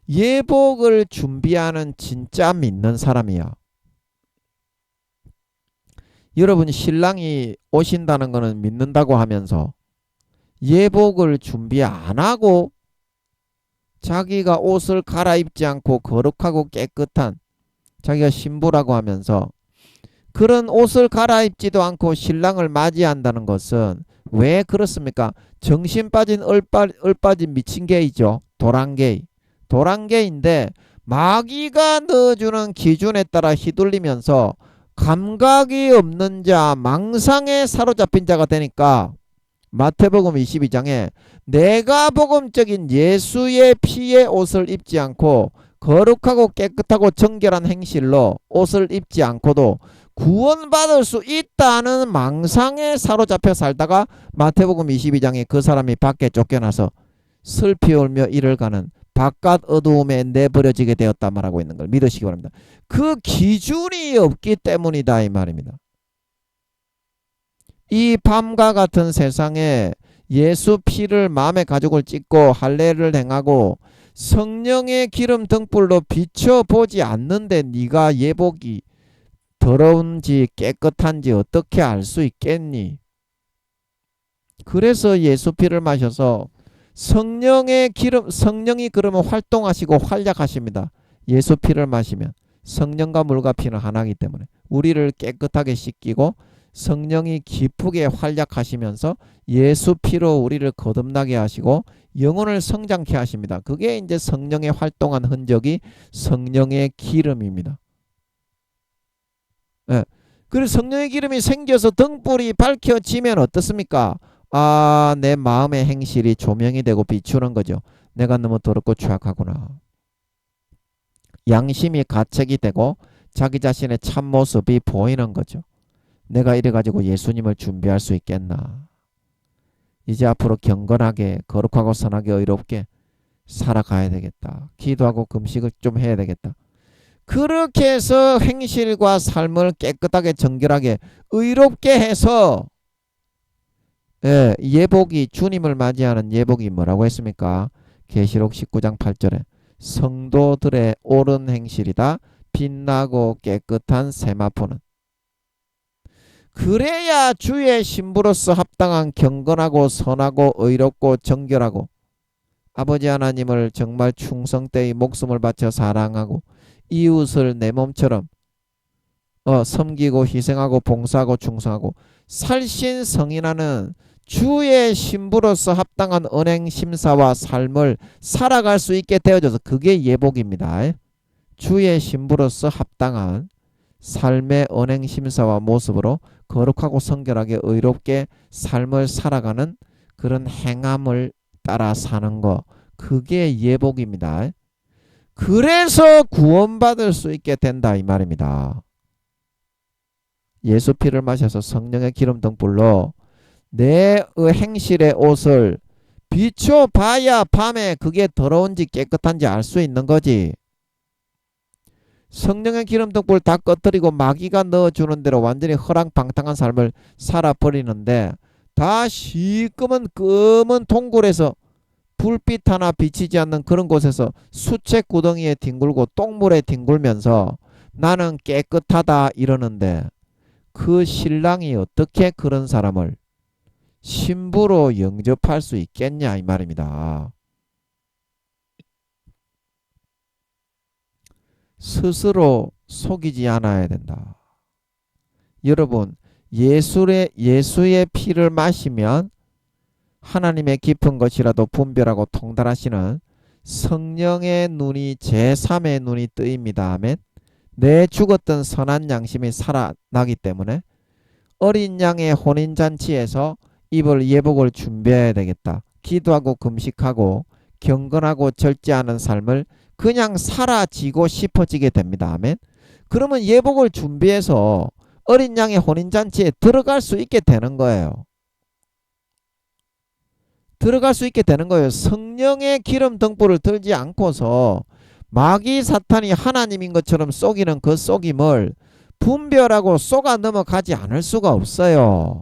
예복을 준비하는 진짜 믿는 사람이야. 여러분 신랑이 오신다는 것은 믿는다고 하면서 예복을 준비 안 하고 자기가 옷을 갈아입지 않고 거룩하고 깨끗한 자기가 신부라고 하면서 그런 옷을 갈아입지도 않고 신랑을 맞이한다는 것은 왜 그렇습니까? 정신 빠진 얼빠진 미친 개이죠. 도랑개인데 마귀가 넣어주는 기준에 따라 휘둘리면서 감각이 없는 자, 망상에 사로잡힌 자가 되니까 마태복음 22장에 내가 복음적인 예수의 피의 옷을 입지 않고 거룩하고 깨끗하고 정결한 행실로 옷을 입지 않고도 구원받을 수 있다는 망상에 사로잡혀 살다가 마태복음 22장에 그 사람이 밖에 쫓겨나서 슬피 울며 이를 가는 바깥 어두움에 내버려지게 되었다 말하고 있는 걸 믿으시기 바랍니다. 그 기준이 없기 때문이다 이 말입니다. 이 밤과 같은 세상에 예수 피를 마음의 가죽을 찢고 할례를 행하고 성령의 기름 등불로 비춰보지 않는데 네가 예복이 더러운지 깨끗한지 어떻게 알 수 있겠니? 그래서 예수 피를 마셔서 성령의 기름, 성령이 그러면 활동하시고 활약하십니다. 예수 피를 마시면 성령과 물과 피는 하나이기 때문에 우리를 깨끗하게 씻기고 성령이 기쁘게 활약하시면서 예수 피로 우리를 거듭나게 하시고 영혼을 성장케 하십니다. 그게 이제 성령의 활동한 흔적이 성령의 기름입니다. 예. 그래서 성령의 기름이 생겨서 등불이 밝혀지면 어떻습니까? 아, 내 마음의 행실이 조명이 되고 비추는 거죠. 내가 너무 더럽고 취약하구나. 양심이 가책이 되고 자기 자신의 참모습이 보이는 거죠. 내가 이래가지고 예수님을 준비할 수 있겠나. 이제 앞으로 경건하게 거룩하고 선하게 의롭게 살아가야 되겠다. 기도하고 금식을 좀 해야 되겠다. 그렇게 해서 행실과 삶을 깨끗하게 정결하게 의롭게 해서 예복이 주님을 맞이하는 예복이 뭐라고 했습니까? 계시록 19장 8절에 성도들의 옳은 행실이다. 빛나고 깨끗한 세마포는 그래야 주의 신부로서 합당한 경건하고 선하고 의롭고 정결하고 아버지 하나님을 정말 충성되이 목숨을 바쳐 사랑하고 이웃을 내 몸처럼 섬기고 희생하고 봉사하고 충성하고 살신 성인하는 주의 신부로서 합당한 언행 심사와 삶을 살아갈 수 있게 되어져서 그게 예복입니다. 주의 신부로서 합당한 삶의 언행 심사와 모습으로 거룩하고 성결하게 의롭게 삶을 살아가는 그런 행함을 따라 사는 거, 그게 예복입니다. 그래서 구원받을 수 있게 된다 이 말입니다. 예수 피를 마셔서 성령의 기름 등불로 내 행실의 옷을 비춰봐야 밤에 그게 더러운지 깨끗한지 알 수 있는 거지. 성령의 기름 등불 다 꺼뜨리고 마귀가 넣어주는 대로 완전히 허랑방탕한 삶을 살아버리는데 다 시꺼먼 검은 동굴에서 불빛 하나 비치지 않는 그런 곳에서 수채 구덩이에 뒹굴고 똥물에 뒹굴면서 나는 깨끗하다 이러는데 그 신랑이 어떻게 그런 사람을 신부로 영접할 수 있겠냐 이 말입니다. 스스로 속이지 않아야 된다. 여러분, 예수의 피를 마시면 하나님의 깊은 것이라도 분별하고 통달하시는 성령의 눈이 제3의 눈이 뜨입니다. 아멘. 내 죽었던 선한 양심이 살아나기 때문에 어린 양의 혼인잔치에서 입을 예복을 준비해야 되겠다. 기도하고 금식하고 경건하고 절제하는 삶을 그냥 사라지고 싶어지게 됩니다. 아멘. 그러면 예복을 준비해서 어린 양의 혼인잔치에 들어갈 수 있게 되는 거예요. 들어갈 수 있게 되는 거예요. 성령의 기름 등불을 들지 않고서 마귀 사탄이 하나님인 것처럼 속이는 그 속임을 분별하고 쏘가 넘어가지 않을 수가 없어요.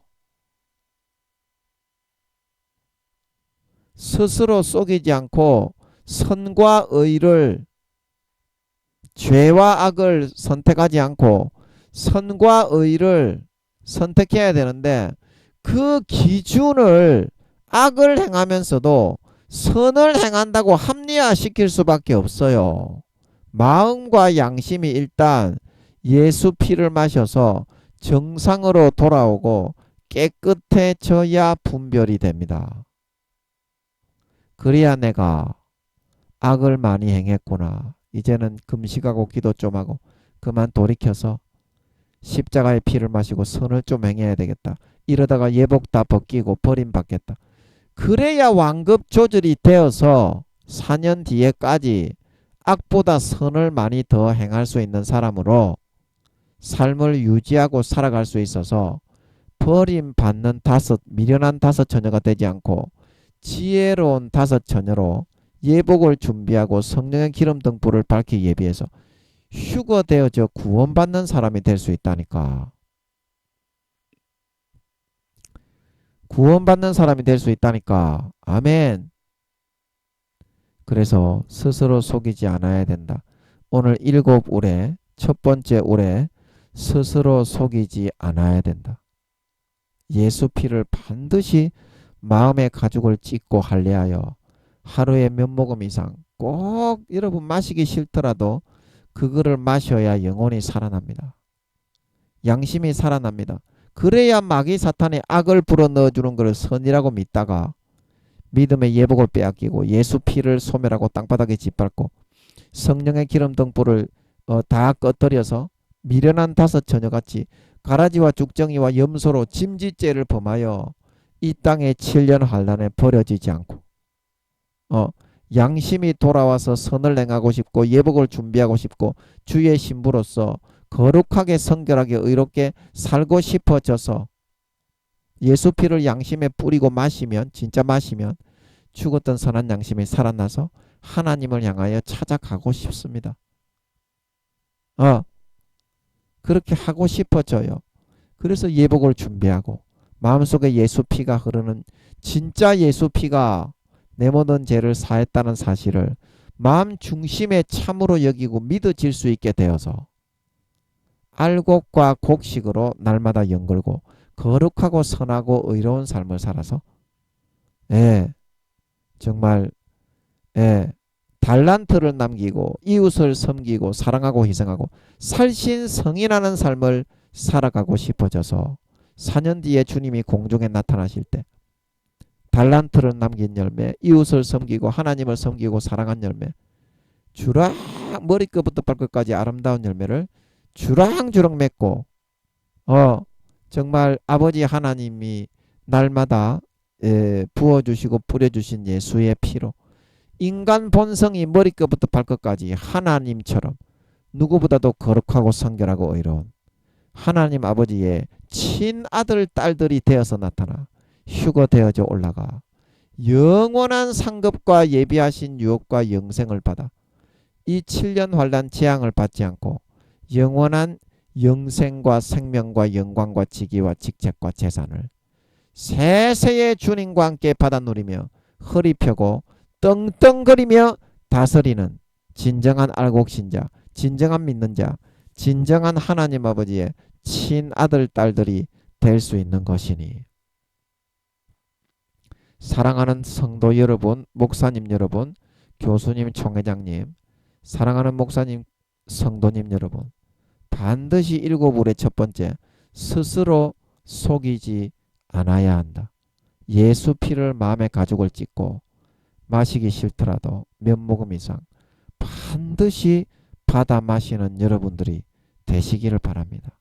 스스로 속이지 않고 선과 의를, 죄와 악을 선택하지 않고 선과 의를 선택해야 되는데 그 기준을 악을 행하면서도 선을 행한다고 합리화시킬 수밖에 없어요. 마음과 양심이 일단 예수 피를 마셔서 정상으로 돌아오고 깨끗해져야 분별이 됩니다. 그래야 내가 악을 많이 행했구나. 이제는 금식하고 기도 좀 하고 그만 돌이켜서 십자가의 피를 마시고 선을 좀 행해야 되겠다. 이러다가 예복 다 벗기고 버림받겠다. 그래야 완급 조절이 되어서 4년 뒤에까지 악보다 선을 많이 더 행할 수 있는 사람으로 삶을 유지하고 살아갈 수 있어서 버림받는 미련한 다섯 처녀가 되지 않고 지혜로운 다섯 처녀로 예복을 준비하고 성령의 기름 등불을 밝히 예비해서 휴거되어져 구원받는 사람이 될 수 있다니까. 구원받는 사람이 될 수 있다니까. 아멘. 그래서 스스로 속이지 않아야 된다. 오늘 7울에 첫 번째 울에 스스로 속이지 않아야 된다. 예수 피를 반드시 마음의 가죽을 찢고 할례하여 하루에 몇 모금 이상 꼭 여러분 마시기 싫더라도 그거를 마셔야 영혼이 살아납니다. 양심이 살아납니다. 그래야 마귀 사탄이 악을 불어넣어주는 것을 선이라고 믿다가 믿음의 예복을 빼앗기고 예수 피를 소멸하고 땅바닥에 짓밟고 성령의 기름 등불을 다 꺼뜨려서 미련한 다섯 처녀같이 가라지와 죽정이와 염소로 짐짓죄를 범하여 이 땅의 7년 환란에 버려지지 않고 양심이 돌아와서 선을 행하고 싶고 예복을 준비하고 싶고 주의 신부로서 거룩하게 성결하게 의롭게 살고 싶어져서 예수 피를 양심에 뿌리고 마시면 진짜 마시면 죽었던 선한 양심이 살아나서 하나님을 향하여 찾아가고 싶습니다. 그렇게 하고 싶어져요. 그래서 예복을 준비하고 마음속에 예수 피가 흐르는 진짜 예수 피가 내 모든 죄를 사했다는 사실을 마음 중심에 참으로 여기고 믿어질 수 있게 되어서 알곡과 곡식으로 날마다 연걸고 거룩하고 선하고 의로운 삶을 살아서 정말 달란트를 남기고 이웃을 섬기고 사랑하고 희생하고 살신 성인하는 삶을 살아가고 싶어져서 4년 뒤에 주님이 공중에 나타나실 때 달란트를 남긴 열매, 이웃을 섬기고 하나님을 섬기고 사랑한 열매, 주라 머리끝부터 발끝까지 아름다운 열매를 주렁주렁 맺고 정말 아버지 하나님이 날마다 부어주시고 뿌려주신 예수의 피로 인간 본성이 머리끝부터 발끝까지 하나님처럼 누구보다도 거룩하고 성결하고 의로운 하나님 아버지의 친아들 딸들이 되어서 나타나 휴거되어져 올라가 영원한 상급과 예비하신 유업과 영생을 받아 이 7년 환난 재앙을 받지 않고 영원한 영생과 생명과 영광과 직위와 직책과 재산을 세세의 주님과 함께 받아 누리며 허리 펴고 떵떵거리며 다스리는 진정한 알곡신자, 진정한 믿는 자, 진정한 하나님 아버지의 친아들 딸들이 될 수 있는 것이니 사랑하는 성도 여러분, 목사님 여러분, 교수님, 총회장님, 사랑하는 목사님, 성도님 여러분, 반드시 일곱울의 첫 번째, 스스로 속이지 않아야 한다. 예수 피를 마음에 가죽을 찢고 마시기 싫더라도 몇 모금 이상 반드시 받아 마시는 여러분들이 되시기를 바랍니다.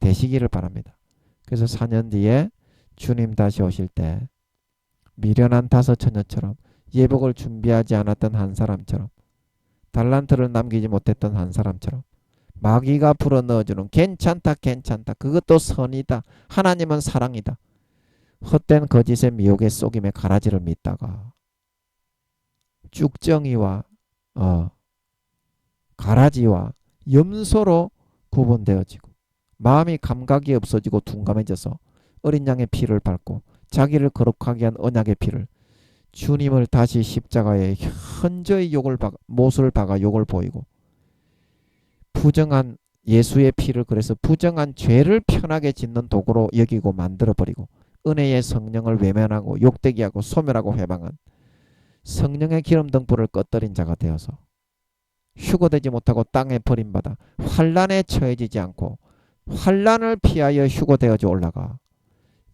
되시기를 바랍니다. 그래서 4년 뒤에 주님 다시 오실 때 미련한 다섯 처녀처럼 예복을 준비하지 않았던 한 사람처럼 달란트를 남기지 못했던 한 사람처럼 마귀가 불어넣어주는 괜찮다 괜찮다 그것도 선이다 하나님은 사랑이다 헛된 거짓의 미혹의 속임의 가라지를 믿다가 쭉정이와 가라지와 염소로 구분되어지고 마음이 감각이 없어지고 둔감해져서 어린 양의 피를 밟고 자기를 거룩하게 한 언약의 피를 주님을 다시 십자가에 현저히 못을 박아 욕을 보이고 부정한 예수의 피를 그래서 부정한 죄를 편하게 짓는 도구로 여기고 만들어버리고 은혜의 성령을 외면하고 욕되기하고 소멸하고 회방한 성령의 기름 등불을 꺼뜨린 자가 되어서 휴거되지 못하고 땅에 버림받아 환난에 처해지지 않고 환난을 피하여 휴거되어져 올라가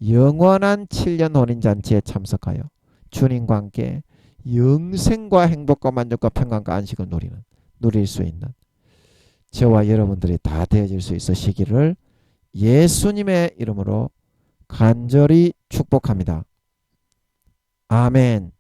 영원한 7년 혼인잔치에 참석하여 주님과 함께 영생과 행복과 만족과 평강과 안식을 누릴 수 있는 저와 여러분들이 다 되어질 수 있으시기를 예수님의 이름으로 간절히 축복합니다. 아멘.